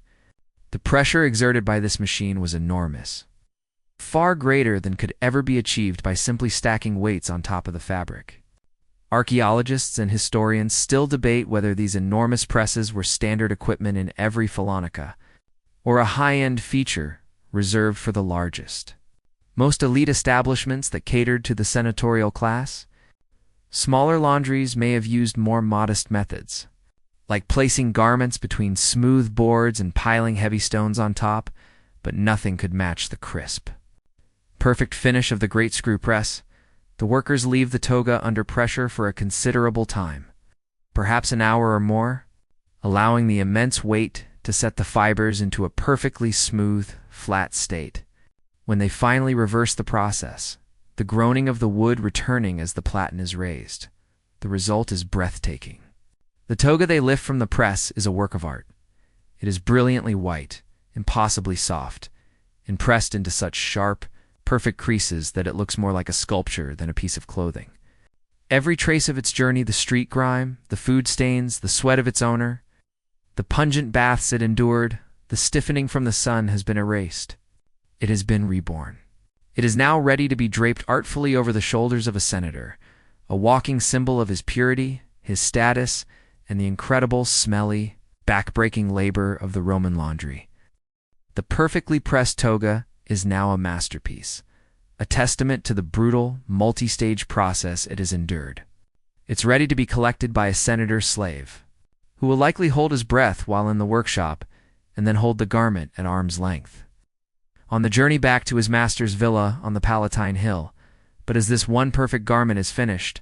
The pressure exerted by this machine was enormous, far greater than could ever be achieved by simply stacking weights on top of the fabric. Archaeologists and historians still debate whether these enormous presses were standard equipment in every Fullonica, or a high-end feature reserved for the largest, most elite establishments that catered to the senatorial class. Smaller laundries may have used more modest methods, like placing garments between smooth boards and piling heavy stones on top, but nothing could match the crisp, perfect finish of the great screw press. The workers leave the toga under pressure for a considerable time, perhaps an hour or more, allowing the immense weight to set the fibers into a perfectly smooth, flat state. When they finally reverse the process, the groaning of the wood returning as the platen is raised, the result is breathtaking. The toga they lift from the press is a work of art. It is brilliantly white, impossibly soft, and pressed into such sharp, perfect creases that it looks more like a sculpture than a piece of clothing. Every trace of its journey, the street grime, the food stains, the sweat of its owner, the pungent baths it endured, the stiffening from the sun has been erased. It has been reborn. It is now ready to be draped artfully over the shoulders of a senator, a walking symbol of his purity, his status, and the incredible, smelly, back-breaking labor of the Roman laundry. The perfectly pressed toga is now a masterpiece, a testament to the brutal, multi-stage process it has endured. It's ready to be collected by a senator's slave, who will likely hold his breath while in the workshop and then hold the garment at arm's length. On the journey back to his master's villa on the Palatine Hill, but as this one perfect garment is finished,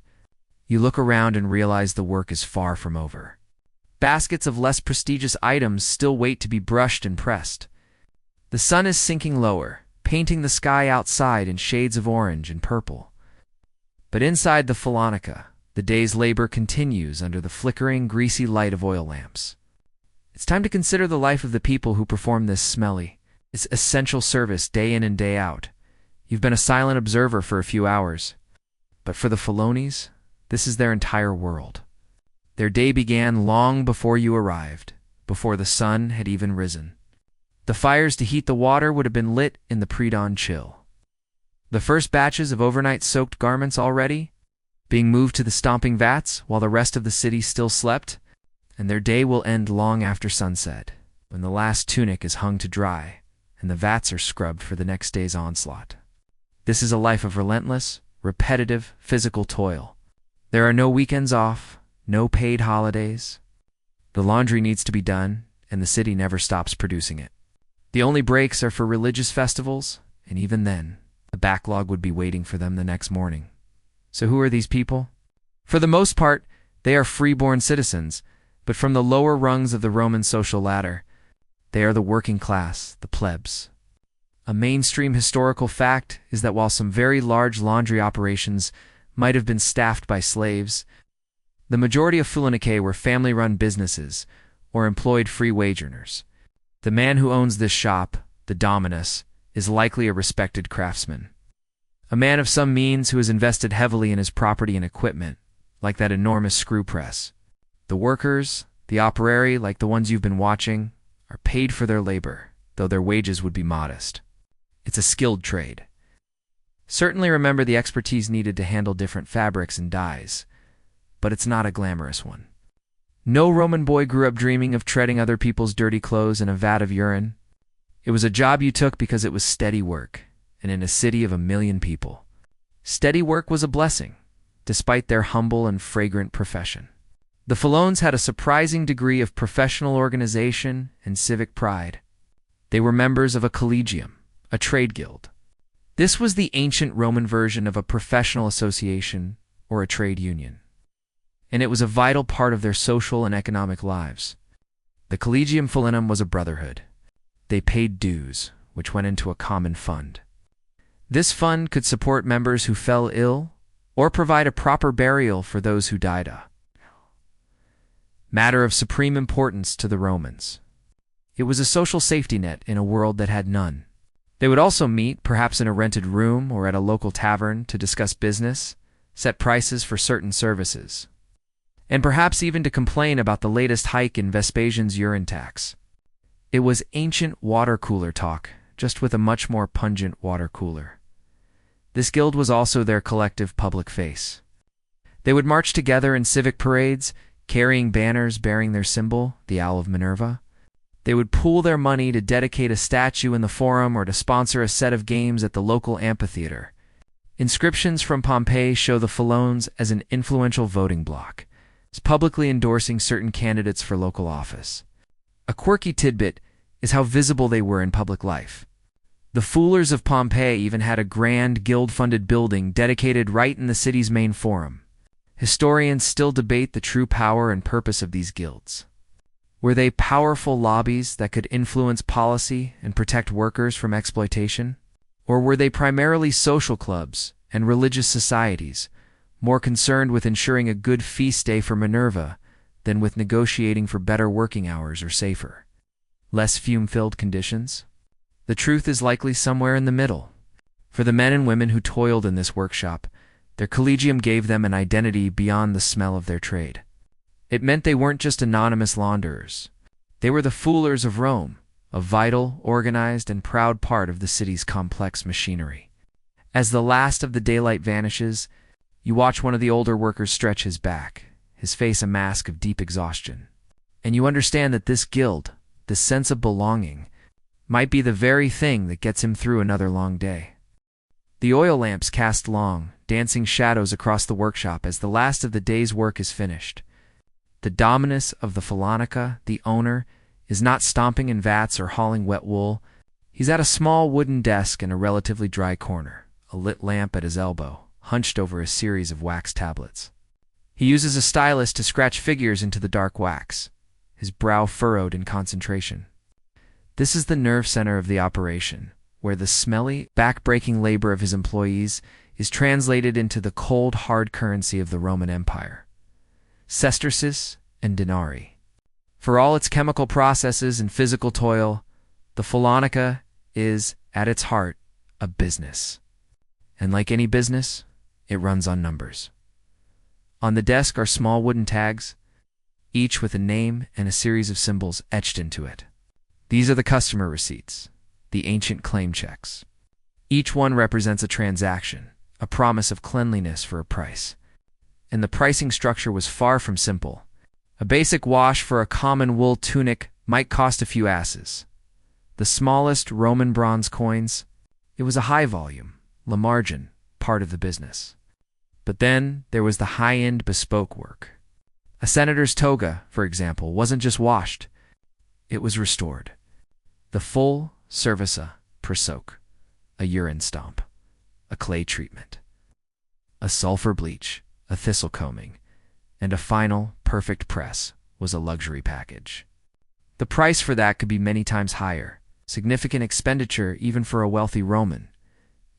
you look around and realize the work is far from over. Baskets of less prestigious items still wait to be brushed and pressed. The sun is sinking lower, painting the sky outside in shades of orange and purple. But inside the Fullonica, the day's labor continues under the flickering, greasy light of oil lamps. It's time to consider the life of the people who perform this smelly, it's essential service day in and day out. You've been a silent observer for a few hours, but for the Fullones, this is their entire world. Their day began long before you arrived, before the sun had even risen. The fires to heat the water would have been lit in the pre-dawn chill. The first batches of overnight soaked garments already being moved to the stomping vats while the rest of the city still slept, and their day will end long after sunset, when the last tunic is hung to dry and the vats are scrubbed for the next day's onslaught. This is a life of relentless, repetitive, physical toil. There are no weekends off, no paid holidays. The laundry needs to be done, and the city never stops producing it. The only breaks are for religious festivals, and even then, the backlog would be waiting for them the next morning. So who are these people? For the most part, they are free-born citizens, but from the lower rungs of the Roman social ladder, they are the working class, the plebs. A mainstream historical fact is that while some very large laundry operations might have been staffed by slaves, the majority of Fullonica were family-run businesses or employed free wage earners. The man who owns this shop, the dominus, is likely a respected craftsman. A man of some means who has invested heavily in his property and equipment, like that enormous screw press. The workers, the operari, like the ones you've been watching, are paid for their labor, though their wages would be modest. It's a skilled trade. Certainly remember the expertise needed to handle different fabrics and dyes, but it's not a glamorous one. No Roman boy grew up dreaming of treading other people's dirty clothes in a vat of urine. It was a job you took because it was steady work, and in a city of 1 million people. Steady work was a blessing, despite their humble and fragrant profession. The Fullones had a surprising degree of professional organization and civic pride. They were members of a collegium, a trade guild. This was the ancient Roman version of a professional association or a trade union, and it was a vital part of their social and economic lives. The Collegium Fullonum was a brotherhood. They paid dues, which went into a common fund. This fund could support members who fell ill or provide a proper burial for those who died. A matter of supreme importance to the Romans. It was a social safety net in a world that had none. They would also meet, perhaps in a rented room or at a local tavern, to discuss business, set prices for certain services, and perhaps even to complain about the latest hike in Vespasian's urine tax. It was ancient water cooler talk, just with a much more pungent water cooler. This guild was also their collective public face. They would march together in civic parades, carrying banners bearing their symbol, the Owl of Minerva. They would pool their money to dedicate a statue in the Forum or to sponsor a set of games at the local amphitheater. Inscriptions from Pompeii show the Fullones as an influential voting bloc, publicly endorsing certain candidates for local office. A quirky tidbit is how visible they were in public life. The Foolers of Pompeii even had a grand guild-funded building dedicated right in the city's main forum. Historians still debate the true power and purpose of these guilds. Were they powerful lobbies that could influence policy and protect workers from exploitation? Or were they primarily social clubs and religious societies, more concerned with ensuring a good feast day for Minerva than with negotiating for better working hours or safer, less fume-filled conditions? The truth is likely somewhere in the middle. For the men and women who toiled in this workshop, their collegium gave them an identity beyond the smell of their trade. It meant they weren't just anonymous launderers. They were the Foolers of Rome, a vital, organized, and proud part of the city's complex machinery. As the last of the daylight vanishes, you watch one of the older workers stretch his back, his face a mask of deep exhaustion. And you understand that this guild, this sense of belonging, might be the very thing that gets him through another long day. The oil lamps cast long, dancing shadows across the workshop as the last of the day's work is finished. The dominus of the Fullonica, the owner, is not stomping in vats or hauling wet wool. He's at a small wooden desk in a relatively dry corner, a lit lamp at his elbow, hunched over a series of wax tablets. He uses a stylus to scratch figures into the dark wax, his brow furrowed in concentration. This is the nerve center of the operation, where the smelly, back-breaking labor of his employees is translated into the cold, hard currency of the Roman Empire, sesterces and denarii. For all its chemical processes and physical toil, the Fullonica is, at its heart, a business. And like any business, it runs on numbers. On the desk are small wooden tags, each with a name and a series of symbols etched into it. These are the customer receipts, the ancient claim checks. Each one represents a transaction, a promise of cleanliness for a price. And the pricing structure was far from simple. A basic wash for a common wool tunic might cost a few asses. The smallest Roman bronze coins, it was a high volume, la margin, part of the business. But then there was the high-end bespoke work. A senator's toga, for example, wasn't just washed, it was restored. The full servisa per soak, a urine stomp, a clay treatment, a sulfur bleach, a thistle combing, and a final, perfect press was a luxury package. The price for that could be many times higher, significant expenditure even for a wealthy Roman.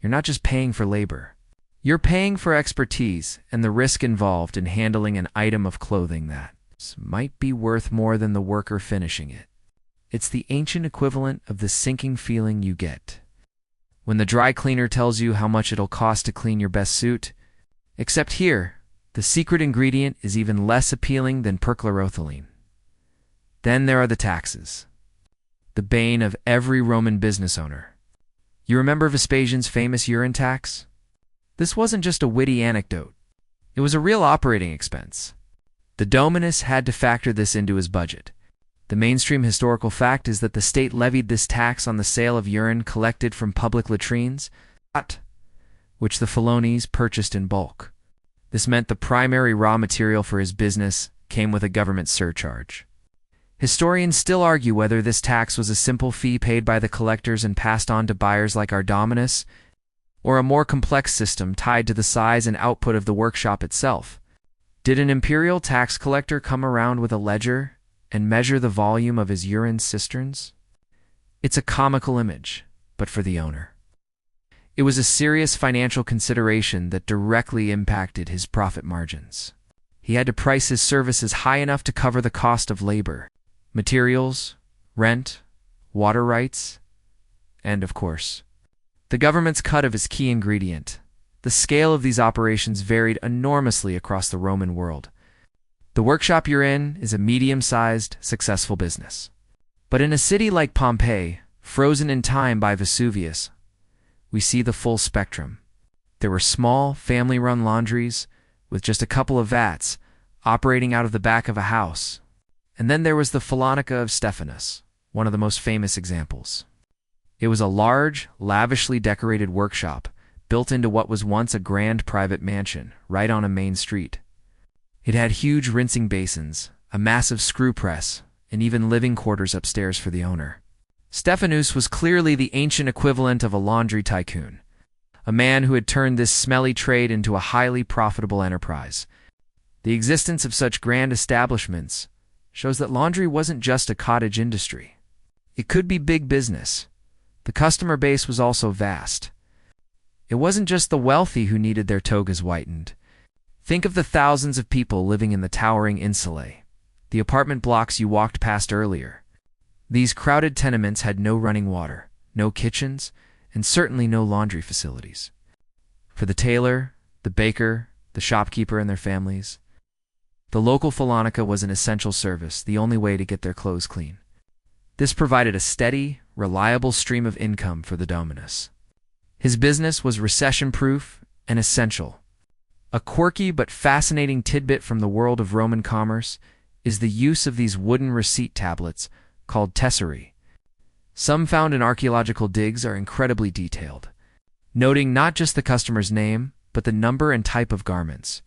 You're not just paying for labor. You're paying for expertise and the risk involved in handling an item of clothing that might be worth more than the worker finishing it. It's the ancient equivalent of the sinking feeling you get when the dry cleaner tells you how much it'll cost to clean your best suit. Except here, the secret ingredient is even less appealing than perchloroethylene. Then there are the taxes, the bane of every Roman business owner. You remember Vespasian's famous urine tax? This wasn't just a witty anecdote. It was a real operating expense. The dominus had to factor this into his budget. The mainstream historical fact is that the state levied this tax on the sale of urine collected from public latrines, which the Fullones purchased in bulk. This meant the primary raw material for his business came with a government surcharge. Historians still argue whether this tax was a simple fee paid by the collectors and passed on to buyers like our dominus, or a more complex system tied to the size and output of the workshop itself. Did an imperial tax collector come around with a ledger and measure the volume of his urine cisterns? It's a comical image, but for the owner, It was a serious financial consideration that directly impacted his profit margins. He had to price his services high enough to cover the cost of labor, materials, rent, water rights, and, of course, the government's cut of his key ingredient. The scale of these operations varied enormously across the Roman world. The workshop you're in is a medium-sized, successful business. But in a city like Pompeii, frozen in time by Vesuvius, we see the full spectrum. There were small, family-run laundries with just a couple of vats operating out of the back of a house. And then there was the Fullonica of Stephanus, one of the most famous examples. It was a large, lavishly decorated workshop built into what was once a grand private mansion right on a main street. It had huge rinsing basins, a massive screw press, and even living quarters upstairs for the owner. Stephanus was clearly the ancient equivalent of a laundry tycoon, a man who had turned this smelly trade into a highly profitable enterprise. The existence of such grand establishments shows that laundry wasn't just a cottage industry. It could be big business. The customer base was also vast. It wasn't just the wealthy who needed their togas whitened. Think of the thousands of people living in the towering insulae, the apartment blocks you walked past earlier. These crowded tenements had no running water, no kitchens, and certainly no laundry facilities. For the tailor, the baker, the shopkeeper and their families, the local Fullonica was an essential service, the only way to get their clothes clean. This provided a steady, reliable stream of income for the dominus. His business was recession-proof and essential. A quirky but fascinating tidbit from the world of Roman commerce is the use of these wooden receipt tablets called tesserae. Some found in archaeological digs are incredibly detailed, noting not just the customer's name, but the number and type of garments,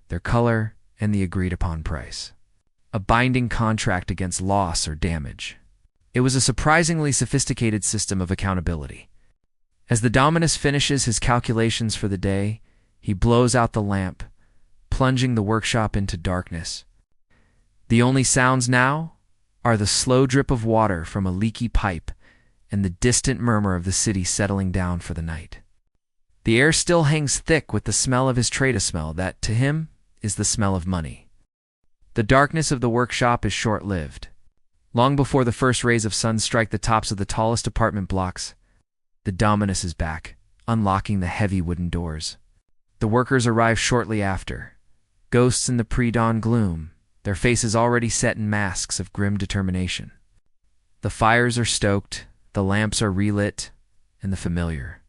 their color, and the agreed-upon price. A binding contract against loss or damage. It was a surprisingly sophisticated system of accountability. As the dominus finishes his calculations for the day, he blows out the lamp, plunging the workshop into darkness. The only sounds now are the slow drip of water from a leaky pipe and the distant murmur of the city settling down for the night. The air still hangs thick with the smell of his trade, smell that, to him, is the smell of money. The darkness of the workshop is short-lived. Long before the first rays of sun strike the tops of the tallest apartment blocks, the dominus is back, unlocking the heavy wooden doors. The workers arrive shortly after, ghosts in the pre-dawn gloom, their faces already set in masks of grim determination. The fires are stoked, the lamps are relit, and the familiar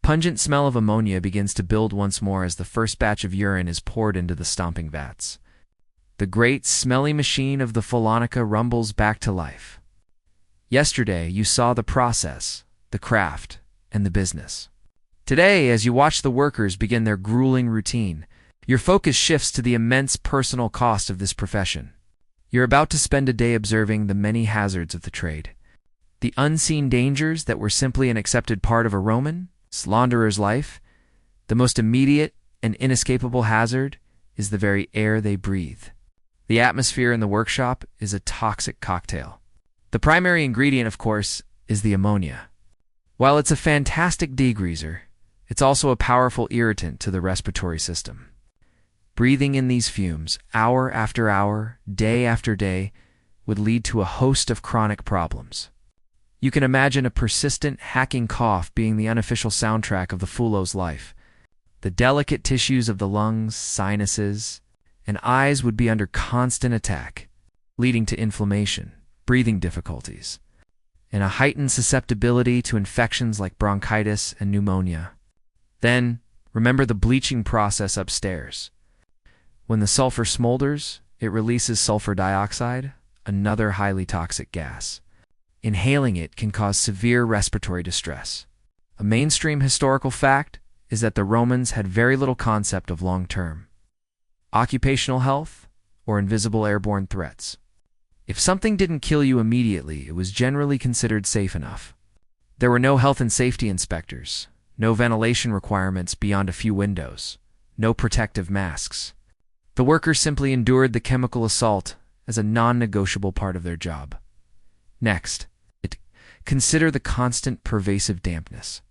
pungent smell of ammonia begins to build once more as the first batch of urine is poured into the stomping vats. The great, smelly machine of the Fullonica rumbles back to life. Yesterday, you saw the process, the craft, and the business. Today, as you watch the workers begin their grueling routine, your focus shifts to the immense personal cost of this profession. You're about to spend a day observing the many hazards of the trade. The unseen dangers that were simply an accepted part of a Roman, launderer's life. The most immediate and inescapable hazard is the very air they breathe. The atmosphere in the workshop is a toxic cocktail. The primary ingredient, of course, is the ammonia. While it's a fantastic degreaser, it's also a powerful irritant to the respiratory system. Breathing in these fumes, hour after hour, day after day, would lead to a host of chronic problems. You can imagine a persistent, hacking cough being the unofficial soundtrack of the Fullo's life. The delicate tissues of the lungs, sinuses, and eyes would be under constant attack, leading to inflammation, breathing difficulties, and a heightened susceptibility to infections like bronchitis and pneumonia. Then, remember the bleaching process upstairs. When the sulfur smolders, it releases sulfur dioxide, another highly toxic gas. Inhaling it can cause severe respiratory distress. A mainstream historical fact is that the Romans had very little concept of long-term occupational health or invisible airborne threats. If something didn't kill you immediately, it was generally considered safe enough. There were no health and safety inspectors, no ventilation requirements beyond a few windows, no protective masks. The workers simply endured the chemical assault as a non-negotiable part of their job. Next, consider the constant pervasive dampness.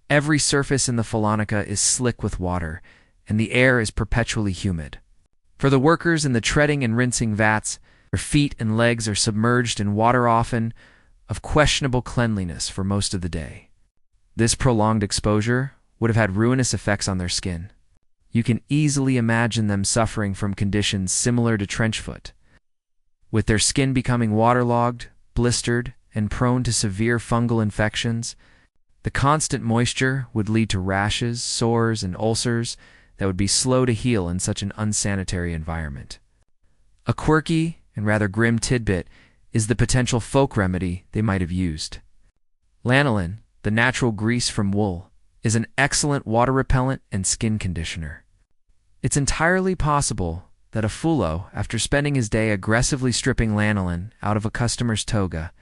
Every surface in the Fullonica is slick with water, and the air is perpetually humid. For the workers in the treading and rinsing vats, their feet and legs are submerged in water, often of questionable cleanliness, for most of the day. This prolonged exposure would have had ruinous effects on their skin. You can easily imagine them suffering from conditions similar to trenchfoot, with their skin becoming waterlogged, blistered, and prone to severe fungal infections. The constant moisture would lead to rashes, sores, and ulcers that would be slow to heal in such an unsanitary environment. A quirky and rather grim tidbit is the potential folk remedy they might have used. Lanolin, the natural grease from wool, is an excellent water repellent and skin conditioner. It's entirely possible that a fullo, after spending his day aggressively stripping lanolin out of a customer's toga,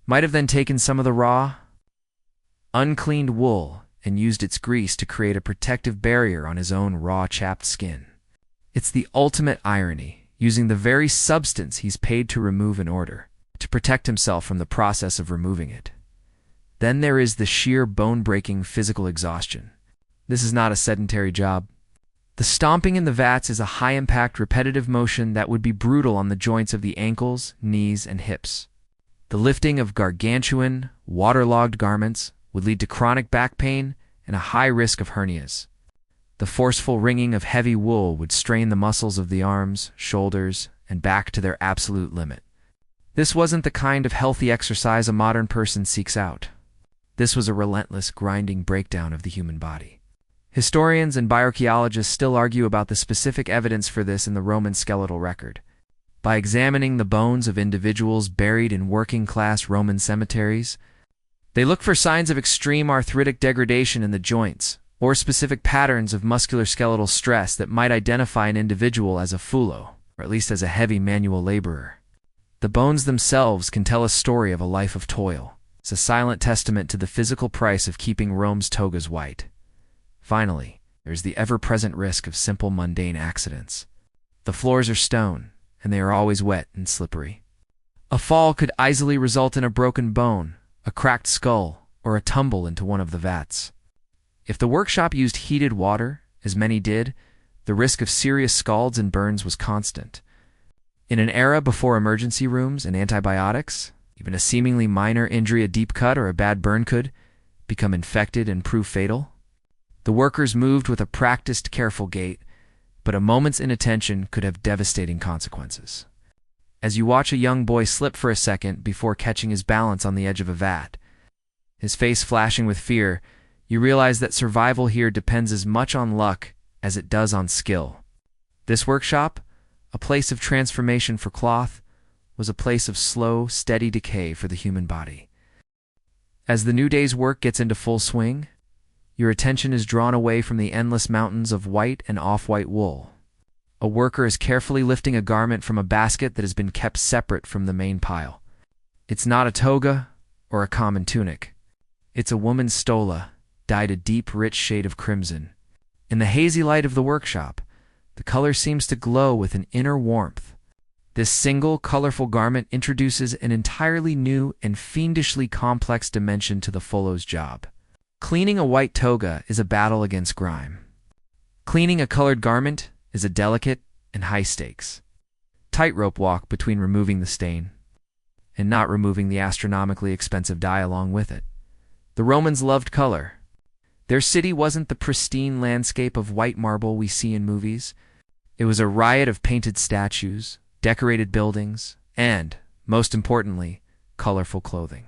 might have then taken some of the raw, uncleaned wool and used its grease to create a protective barrier on his own raw, chapped skin. It's the ultimate irony, using the very substance he's paid to remove in order to protect himself from the process of removing it. Then there is the sheer bone-breaking physical exhaustion. This is not a sedentary job. The stomping in the vats is a high-impact, repetitive motion that would be brutal on the joints of the ankles, knees, and hips. The lifting of gargantuan, waterlogged garments would lead to chronic back pain and a high risk of hernias. The forceful wringing of heavy wool would strain the muscles of the arms, shoulders, and back to their absolute limit. This wasn't the kind of healthy exercise a modern person seeks out. This was a relentless, grinding breakdown of the human body. Historians and bioarchaeologists still argue about the specific evidence for this in the Roman skeletal record. By examining the bones of individuals buried in working-class Roman cemeteries, they look for signs of extreme arthritic degradation in the joints, or specific patterns of musculoskeletal stress that might identify an individual as a fullo, or at least as a heavy manual laborer. The bones themselves can tell a story of a life of toil. It's a silent testament to the physical price of keeping Rome's togas white. Finally, there's the ever-present risk of simple mundane accidents. The floors are stone, and they are always wet and slippery. A fall could easily result in a broken bone, a cracked skull, or a tumble into one of the vats. If the workshop used heated water, as many did, the risk of serious scalds and burns was constant. In an era before emergency rooms and antibiotics, even a seemingly minor injury, a deep cut or a bad burn, could become infected and prove fatal. The workers moved with a practiced, careful gait, but a moment's inattention could have devastating consequences. As you watch a young boy slip for a second before catching his balance on the edge of a vat, his face flashing with fear, you realize that survival here depends as much on luck as it does on skill. This workshop, a place of transformation for cloth, was a place of slow, steady decay for the human body. As the new day's work gets into full swing, your attention is drawn away from the endless mountains of white and off-white wool. A worker is carefully lifting a garment from a basket that has been kept separate from the main pile. It's not a toga or a common tunic. It's a woman's stola, dyed a deep, rich shade of crimson. In the hazy light of the workshop, the color seems to glow with an inner warmth. This single, colorful garment introduces an entirely new and fiendishly complex dimension to the fullo's job. Cleaning a white toga is a battle against grime. Cleaning a colored garment is a delicate and high stakes tightrope walk between removing the stain and not removing the astronomically expensive dye along with it. The Romans loved color. Their city wasn't the pristine landscape of white marble we see in movies. It was a riot of painted statues, decorated buildings, and, most importantly, colorful clothing.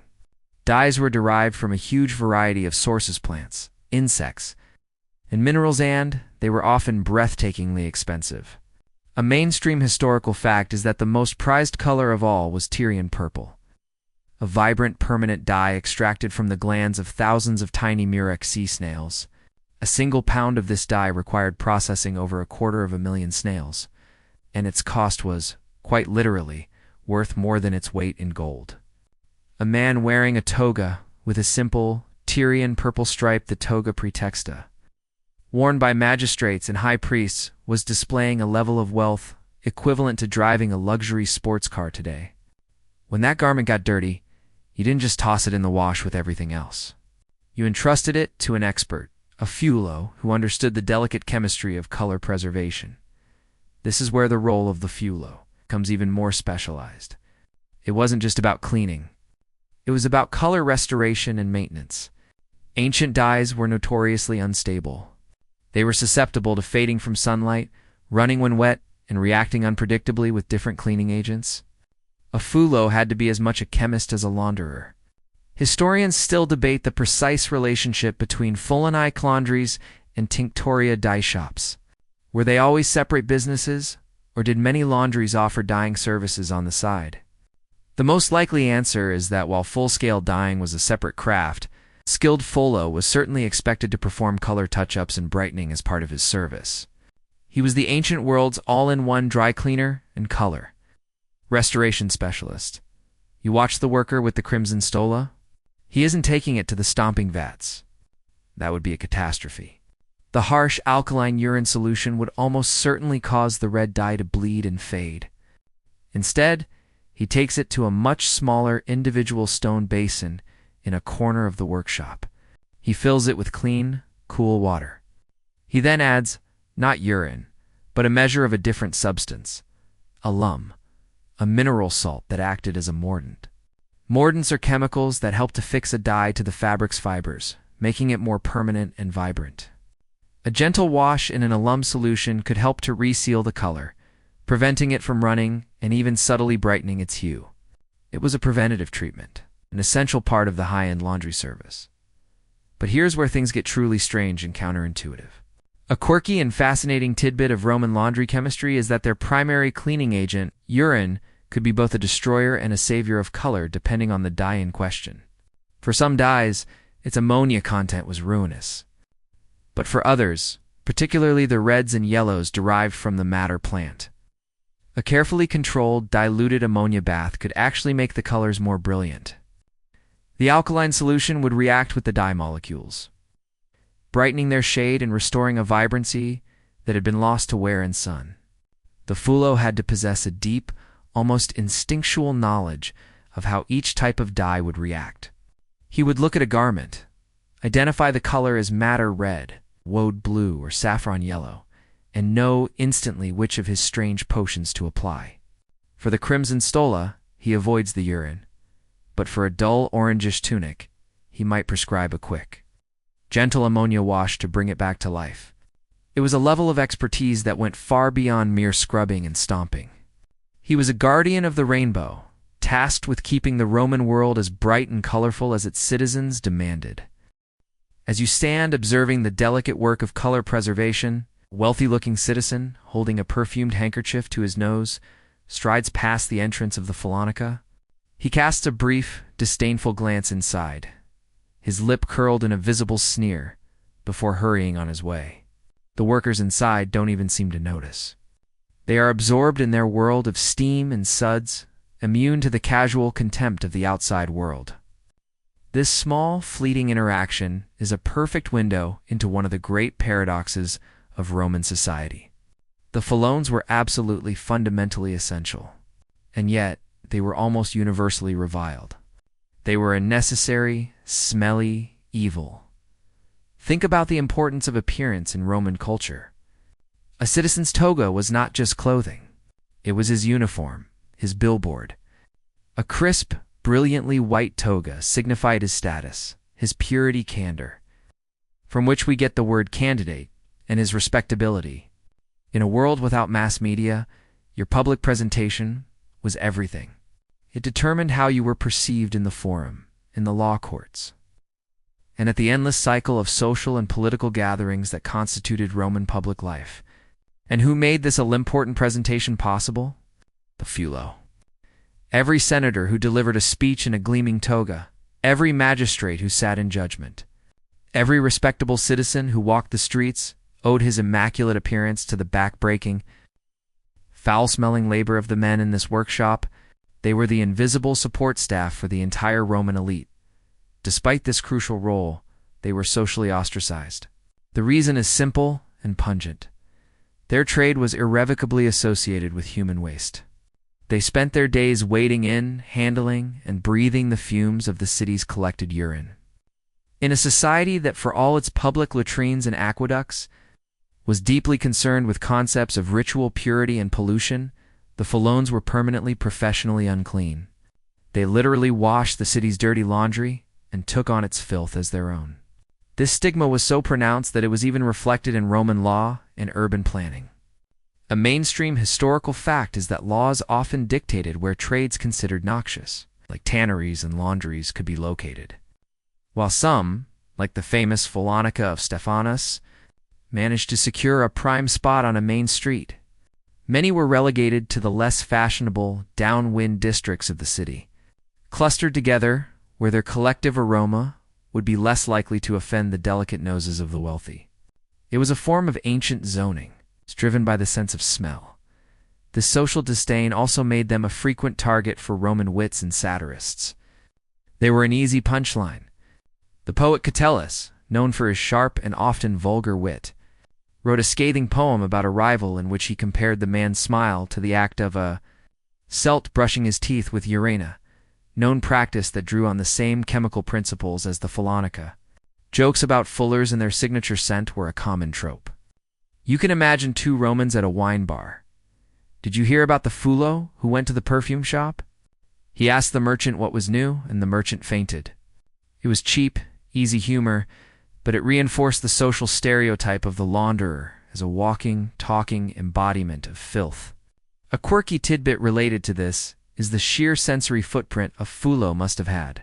Dyes were derived from a huge variety of sources: plants, insects, and minerals, and they were often breathtakingly expensive. A mainstream historical fact is that the most prized color of all was Tyrian purple, a vibrant, permanent dye extracted from the glands of thousands of tiny murex sea snails. A single pound of this dye required processing over 250,000 snails, and its cost was, quite literally, worth more than its weight in gold. A man wearing a toga with a simple Tyrian purple stripe, the toga praetexta, worn by magistrates and high priests, was displaying a level of wealth equivalent to driving a luxury sports car today. When that garment got dirty, you didn't just toss it in the wash with everything else. You entrusted it to an expert, a fullo, who understood the delicate chemistry of color preservation. This is where the role of the fullo becomes even more specialized. It wasn't just about cleaning. It was about color restoration and maintenance. Ancient dyes were notoriously unstable. They were susceptible to fading from sunlight, running when wet, and reacting unpredictably with different cleaning agents. A fullo had to be as much a chemist as a launderer. Historians still debate the precise relationship between Fullonica laundries and tinctoria dye shops. Were they always separate businesses, or did many laundries offer dyeing services on the side? The most likely answer is that while full-scale dyeing was a separate craft, skilled fullo was certainly expected to perform color touch-ups and brightening as part of his service. He was the ancient world's all-in-one dry cleaner and color restoration specialist. You watch the worker with the crimson stola? He isn't taking it to the stomping vats. That would be a catastrophe. The harsh alkaline urine solution would almost certainly cause the red dye to bleed and fade. Instead, he takes it to a much smaller individual stone basin in a corner of the workshop. He fills it with clean, cool water. He then adds, not urine, but a measure of a different substance, alum, a mineral salt that acted as a mordant. Mordants are chemicals that help to fix a dye to the fabric's fibers, making it more permanent and vibrant. A gentle wash in an alum solution could help to reseal the color, preventing it from running and even subtly brightening its hue. It was a preventative treatment, an essential part of the high-end laundry service. But here's where things get truly strange and counterintuitive. A quirky and fascinating tidbit of Roman laundry chemistry is that their primary cleaning agent, urine, could be both a destroyer and a savior of color depending on the dye in question. For some dyes, its ammonia content was ruinous. But for others, particularly the reds and yellows derived from the madder plant, a carefully controlled, diluted ammonia bath could actually make the colors more brilliant. The alkaline solution would react with the dye molecules, brightening their shade and restoring a vibrancy that had been lost to wear and sun. The fullo had to possess a deep, almost instinctual knowledge of how each type of dye would react. He would look at a garment, identify the color as madder red, woad blue, or saffron yellow, and know instantly which of his strange potions to apply. For the crimson stola, he avoids the urine, but for a dull orangish tunic, he might prescribe a quick, gentle ammonia wash to bring it back to life. It was a level of expertise that went far beyond mere scrubbing and stomping. He was a guardian of the rainbow, tasked with keeping the Roman world as bright and colorful as its citizens demanded. As you stand observing the delicate work of color preservation, a wealthy-looking citizen, holding a perfumed handkerchief to his nose, strides past the entrance of the Fullonica. He casts a brief, disdainful glance inside, his lip curled in a visible sneer, before hurrying on his way. The workers inside don't even seem to notice. They are absorbed in their world of steam and suds, immune to the casual contempt of the outside world. This small, fleeting interaction is a perfect window into one of the great paradoxes of Roman society. The Fullones were absolutely fundamentally essential, and yet they were almost universally reviled. They were a necessary, smelly evil. Think about the importance of appearance in Roman culture. A citizen's toga was not just clothing. It was his uniform, his billboard. A crisp, brilliantly white toga signified his status, his purity, candor, from which we get the word candidate, and his respectability. In a world without mass media, your public presentation was everything. It determined how you were perceived in the forum, in the law courts, and at the endless cycle of social and political gatherings that constituted Roman public life. And who made this all-important presentation possible? The fullo. Every senator who delivered a speech in a gleaming toga, every magistrate who sat in judgment, every respectable citizen who walked the streets owed his immaculate appearance to the back-breaking, foul-smelling labor of the men in this workshop. They were the invisible support staff for the entire Roman elite. Despite this crucial role, they were socially ostracized. The reason is simple and pungent. Their trade was irrevocably associated with human waste. They spent their days wading in, handling, and breathing the fumes of the city's collected urine. In a society that, for all its public latrines and aqueducts, was deeply concerned with concepts of ritual purity and pollution, the Fullones were permanently professionally unclean. They literally washed the city's dirty laundry and took on its filth as their own. This stigma was so pronounced that it was even reflected in Roman law and urban planning. A mainstream historical fact is that laws often dictated where trades considered noxious, like tanneries and laundries, could be located, while some, like the famous Fullonica of Stephanus, managed to secure a prime spot on a main street. Many were relegated to the less fashionable, downwind districts of the city, clustered together where their collective aroma would be less likely to offend the delicate noses of the wealthy. It was a form of ancient zoning, driven by the sense of smell. This social disdain also made them a frequent target for Roman wits and satirists. They were an easy punchline. The poet Catullus, known for his sharp and often vulgar wit, wrote a scathing poem about a rival in which he compared the man's smile to the act of a Celt brushing his teeth with urina, known practice that drew on the same chemical principles as the Fullonica. Jokes about fullers and their signature scent were a common trope. You can imagine two Romans at a wine bar. Did you hear about the Fullo who went to the perfume shop? He asked the merchant what was new, and the merchant fainted. It was cheap, easy humor, but it reinforced the social stereotype of the launderer as a walking, talking embodiment of filth. A quirky tidbit related to this is the sheer sensory footprint a Fullo must have had.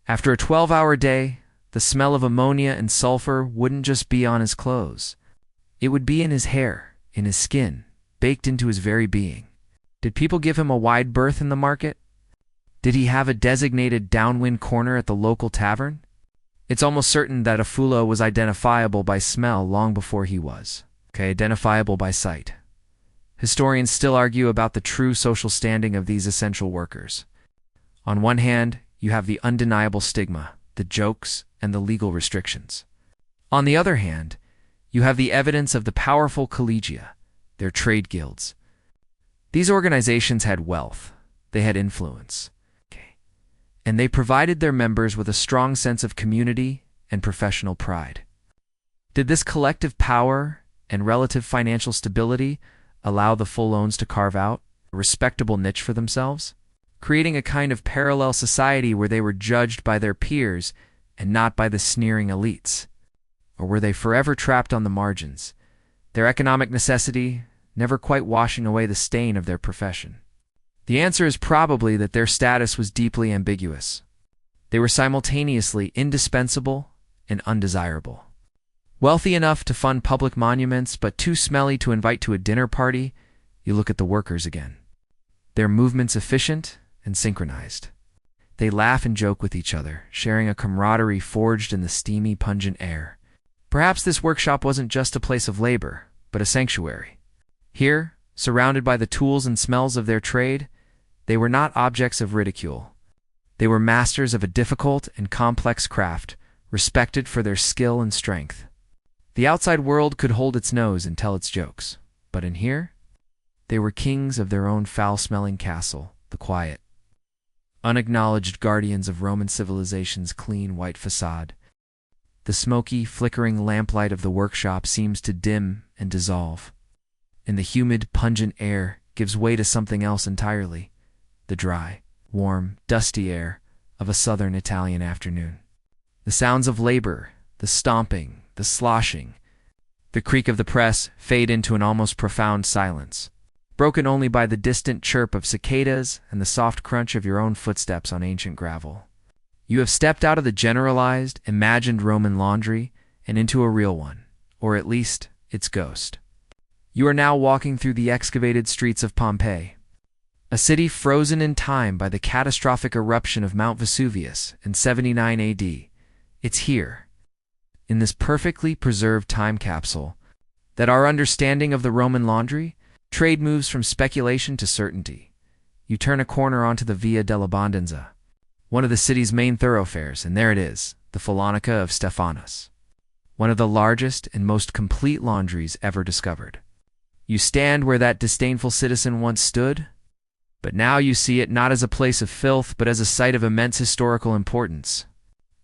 After a 12-hour day, the smell of ammonia and sulfur wouldn't just be on his clothes. It would be in his hair, in his skin, baked into his very being. Did people give him a wide berth in the market? Did he have a designated downwind corner at the local tavern? It's almost certain that a Fullo was identifiable by smell long before he was. Identifiable by sight. Historians still argue about the true social standing of these essential workers. On one hand, you have the undeniable stigma, the jokes, and the legal restrictions. On the other hand, you have the evidence of the powerful collegia, their trade guilds. These organizations had wealth, they had influence, and they provided their members with a strong sense of community and professional pride. Did this collective power and relative financial stability allow the Fullones to carve out a respectable niche for themselves, creating a kind of parallel society where they were judged by their peers and not by the sneering elites? Or were they forever trapped on the margins, their economic necessity never quite washing away the stain of their profession? The answer is probably that their status was deeply ambiguous. They were simultaneously indispensable and undesirable. Wealthy enough to fund public monuments, but too smelly to invite to a dinner party, you look at the workers again. Their movements efficient and synchronized. They laugh and joke with each other, sharing a camaraderie forged in the steamy, pungent air. Perhaps this workshop wasn't just a place of labor, but a sanctuary. Here, surrounded by the tools and smells of their trade, they were not objects of ridicule. They were masters of a difficult and complex craft, respected for their skill and strength. The outside world could hold its nose and tell its jokes, but in here, they were kings of their own foul-smelling castle, the quiet, unacknowledged guardians of Roman civilization's clean white facade. The smoky, flickering lamplight of the workshop seems to dim and dissolve, and the humid, pungent air gives way to something else entirely, the dry, warm, dusty air of a southern Italian afternoon. The sounds of labor, the stomping, the sloshing, the creak of the press fade into an almost profound silence, broken only by the distant chirp of cicadas and the soft crunch of your own footsteps on ancient gravel. You have stepped out of the generalized, imagined Roman laundry and into a real one, or at least its ghost. You are now walking through the excavated streets of Pompeii, a city frozen in time by the catastrophic eruption of Mount Vesuvius in 79 AD. It's here, in this perfectly preserved time capsule, that our understanding of the Roman laundry trade moves from speculation to certainty. You turn a corner onto the Via dell'Abbondanza, one of the city's main thoroughfares, and there it is, the Fullonica of Stephanus, one of the largest and most complete laundries ever discovered. You stand where that disdainful citizen once stood, but now you see it not as a place of filth, but as a site of immense historical importance.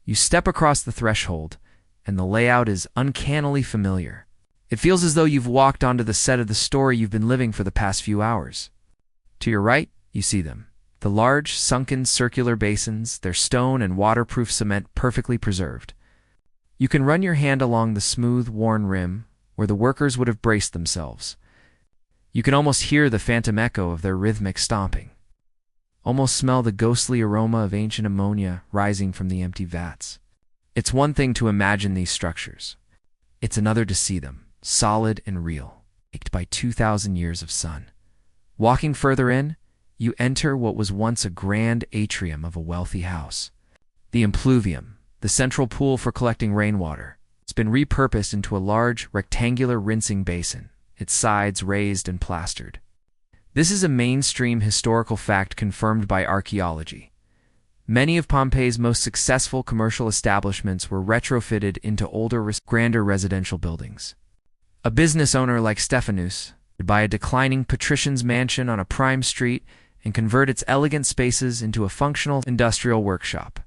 You step across the threshold, and the layout is uncannily familiar. It feels as though you've walked onto the set of the story you've been living for the past few hours. To your right, you see them. The large, sunken circular basins, their stone and waterproof cement perfectly preserved. You can run your hand along the smooth, worn rim, where the workers would have braced themselves. You can almost hear the phantom echo of their rhythmic stomping. Almost smell the ghostly aroma of ancient ammonia rising from the empty vats. It's one thing to imagine these structures. It's another to see them, solid and real, baked by 2,000 years of sun. Walking further in, you enter what was once a grand atrium of a wealthy house. The impluvium, the central pool for collecting rainwater, has been repurposed into a large, rectangular rinsing basin, its sides raised and plastered. This is a mainstream historical fact confirmed by archaeology. Many of Pompeii's most successful commercial establishments were retrofitted into older, grander residential buildings. A business owner like Stephanus would buy a declining patrician's mansion on a prime street and convert its elegant spaces into a functional industrial workshop.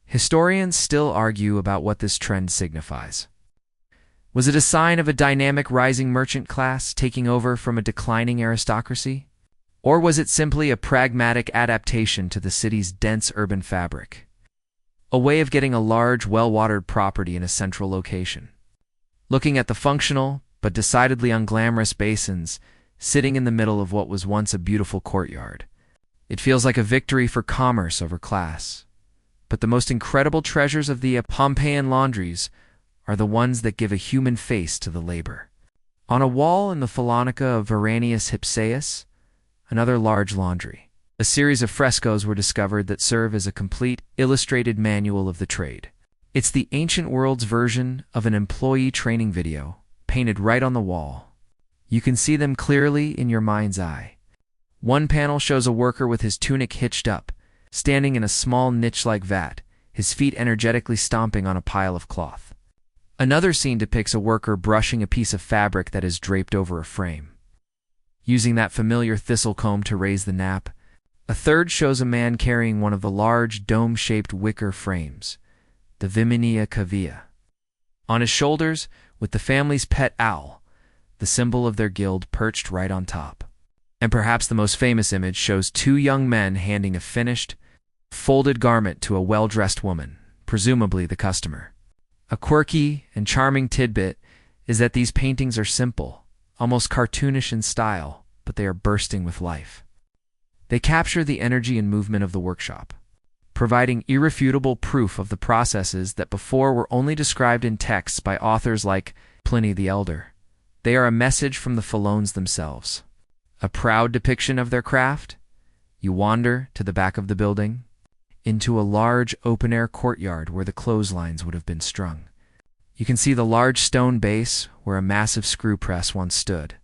Historians still argue about what this trend signifies. Was it a sign of a dynamic rising merchant class taking over from a declining aristocracy? Or was it simply a pragmatic adaptation to the city's dense urban fabric? A way of getting a large, well-watered property in a central location. Looking at the functional, but decidedly unglamorous basins sitting in the middle of what was once a beautiful courtyard, it feels like a victory for commerce over class. But the most incredible treasures of the Pompeian laundries are the ones that give a human face to the labor. On a wall in the Fullonica of Veranius Hypsaeus, another large laundry, a series of frescoes were discovered that serve as a complete, illustrated manual of the trade. It's the ancient world's version of an employee training video, painted right on the wall. You can see them clearly in your mind's eye. One panel shows a worker with his tunic hitched up, standing in a small niche-like vat, his feet energetically stomping on a pile of cloth. Another scene depicts a worker brushing a piece of fabric that is draped over a frame, using that familiar thistle comb to raise the nap. A third shows a man carrying one of the large, dome-shaped wicker frames, the Viminia cavea. On his shoulders, with the family's pet owl, the symbol of their guild perched right on top. And perhaps the most famous image shows two young men handing a finished, folded garment to a well-dressed woman, presumably the customer. A quirky and charming tidbit is that these paintings are simple, almost cartoonish in style, but they are bursting with life. They capture the energy and movement of the workshop, providing irrefutable proof of the processes that before were only described in texts by authors like Pliny the Elder. They are a message from the Fullones themselves. A proud depiction of their craft. You wander to the back of the building, into a large open-air courtyard where the clotheslines would have been strung. You can see the large stone base where a massive screw press once stood.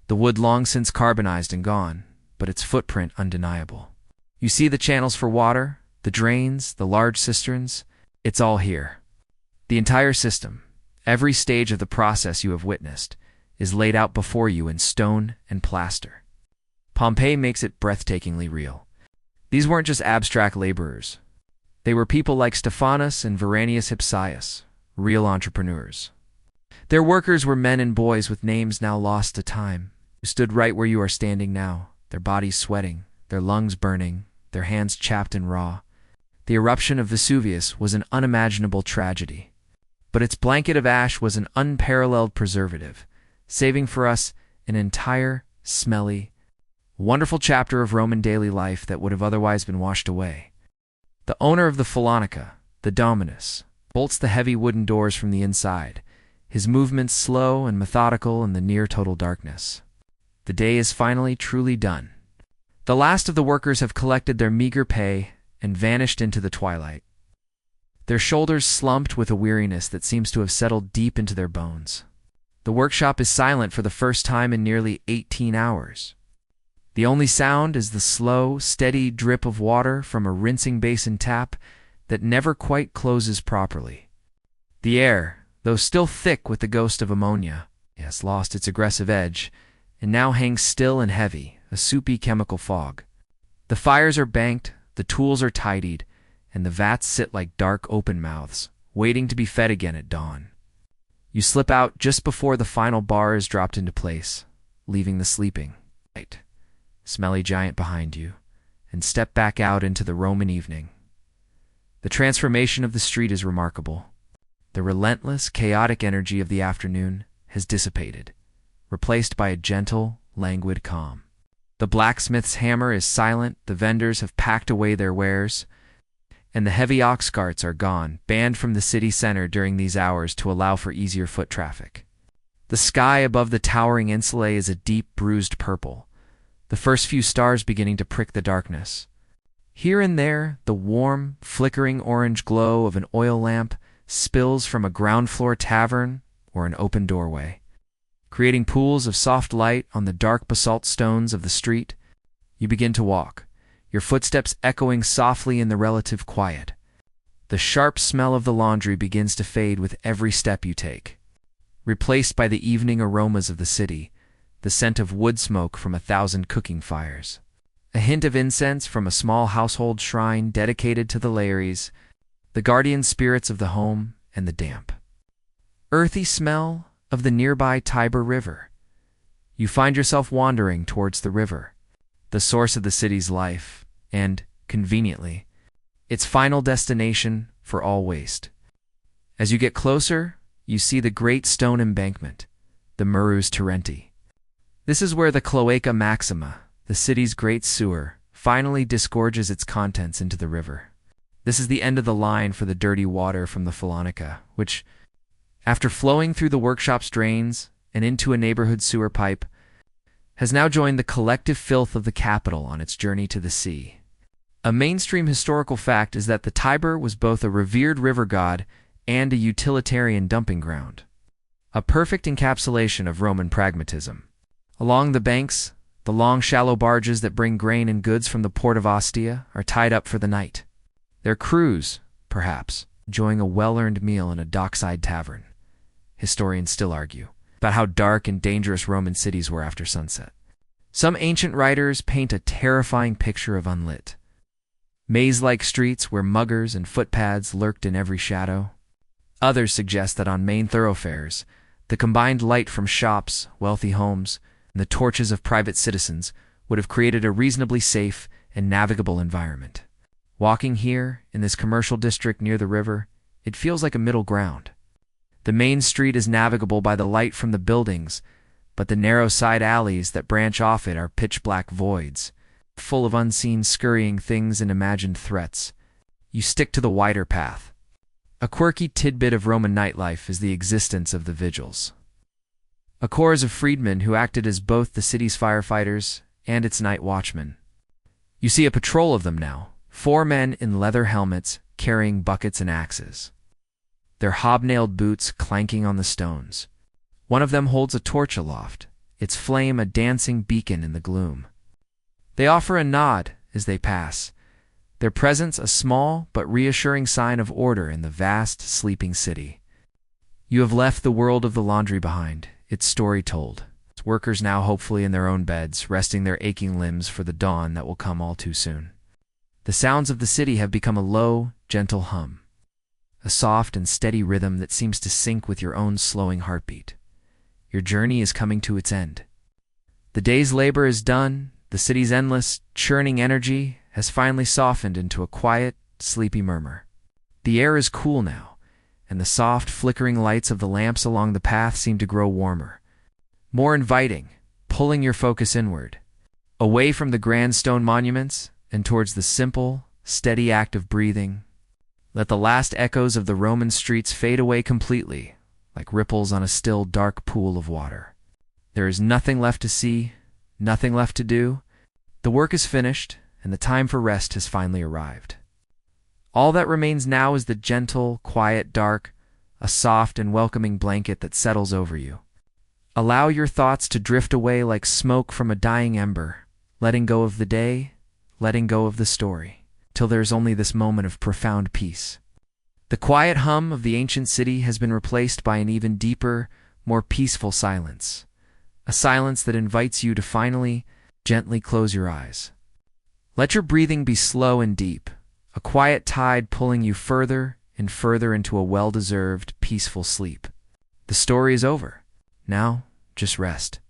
The wood long since carbonized and gone, but its footprint undeniable. You see the channels for water, the drains, the large cisterns. It's all here. The entire system, every stage of the process you have witnessed, is laid out before you in stone and plaster. Pompeii makes it breathtakingly real. These weren't just abstract laborers. They were people like Stephanus and Veranius Hypsaeus, real entrepreneurs. Their workers were men and boys with names now lost to time, who stood right where you are standing now, their bodies sweating, their lungs burning, their hands chapped and raw. The eruption of Vesuvius was an unimaginable tragedy, but its blanket of ash was an unparalleled preservative, saving for us an entire, smelly, wonderful chapter of Roman daily life that would have otherwise been washed away. The owner of the Fullonica, the Dominus, bolts the heavy wooden doors from the inside, his movements slow and methodical in the near-total darkness. The day is finally truly done. The last of the workers have collected their meager pay and vanished into the twilight. Their shoulders slumped with a weariness that seems to have settled deep into their bones. The workshop is silent for the first time in nearly 18 hours. The only sound is the slow, steady drip of water from a rinsing basin tap that never quite closes properly. The air, though still thick with the ghost of ammonia, has lost its aggressive edge and now hangs still and heavy, a soupy chemical fog. The fires are banked, the tools are tidied, and the vats sit like dark open mouths, waiting to be fed again at dawn. You slip out just before the final bar is dropped into place, leaving the sleeping, light, smelly giant behind you, and step back out into the Roman evening. The transformation of the street is remarkable. The relentless, chaotic energy of the afternoon has dissipated, replaced by a gentle, languid calm. The blacksmith's hammer is silent, the vendors have packed away their wares, and the heavy ox carts are gone, banned from the city center during these hours to allow for easier foot traffic. The sky above the towering insulae is a deep, bruised purple, the first few stars beginning to prick the darkness. Here and there, the warm, flickering orange glow of an oil lamp spills from a ground-floor tavern or an open doorway, creating pools of soft light on the dark basalt stones of the street. You begin to walk, your footsteps echoing softly in the relative quiet. The sharp smell of the laundry begins to fade with every step you take, replaced by the evening aromas of the city, the scent of wood smoke from 1,000 cooking fires, a hint of incense from a small household shrine dedicated to the Lares, the guardian spirits of the home, and the damp, earthy smell of the nearby Tiber River. You find yourself wandering towards the river, the source of the city's life, and, conveniently, its final destination for all waste. As you get closer, you see the great stone embankment, the Murus Terenti. This is where the Cloaca Maxima, the city's great sewer, finally disgorges its contents into the river. This is the end of the line for the dirty water from the Fullonica, which, after flowing through the workshop's drains and into a neighborhood sewer pipe, has now joined the collective filth of the capital on its journey to the sea. A mainstream historical fact is that the Tiber was both a revered river god and a utilitarian dumping ground, a perfect encapsulation of Roman pragmatism. Along the banks, the long shallow barges that bring grain and goods from the port of Ostia are tied up for the night, their crews, perhaps, enjoying a well-earned meal in a dockside tavern. Historians still argue about how dark and dangerous Roman cities were after sunset. Some ancient writers paint a terrifying picture of unlit, maze-like streets where muggers and footpads lurked in every shadow. Others suggest that on main thoroughfares, the combined light from shops, wealthy homes, and the torches of private citizens would have created a reasonably safe and navigable environment. Walking here, in this commercial district near the river, it feels like a middle ground. The main street is navigable by the light from the buildings, but the narrow side alleys that branch off it are pitch-black voids, full of unseen scurrying things and imagined threats. You stick to the wider path. A quirky tidbit of Roman nightlife is the existence of the vigils, a corps of freedmen who acted as both the city's firefighters and its night watchmen. You see a patrol of them now, 4 men in leather helmets carrying buckets and axes, their hobnailed boots clanking on the stones. One of them holds a torch aloft, its flame a dancing beacon in the gloom. They offer a nod as they pass, their presence a small but reassuring sign of order in the vast, sleeping city. You have left the world of the laundry behind, its story told. Its workers now hopefully in their own beds, resting their aching limbs for the dawn that will come all too soon. The sounds of the city have become a low, gentle hum, a soft and steady rhythm that seems to sync with your own slowing heartbeat. Your journey is coming to its end. The day's labor is done. The city's endless, churning energy has finally softened into a quiet, sleepy murmur. The air is cool now, and the soft, flickering lights of the lamps along the path seem to grow warmer, more inviting, pulling your focus inward, away from the grand stone monuments and towards the simple, steady act of breathing. Let the last echoes of the Roman streets fade away completely, like ripples on a still, dark pool of water. There is nothing left to see, nothing left to do. The work is finished, and the time for rest has finally arrived. All that remains now is the gentle, quiet dark, a soft and welcoming blanket that settles over you. Allow your thoughts to drift away like smoke from a dying ember, letting go of the day, letting go of the story, till there is only this moment of profound peace. The quiet hum of the ancient city has been replaced by an even deeper, more peaceful silence, a silence that invites you to finally, gently close your eyes. Let your breathing be slow and deep, a quiet tide pulling you further and further into a well-deserved, peaceful sleep. The story is over. Now, just rest.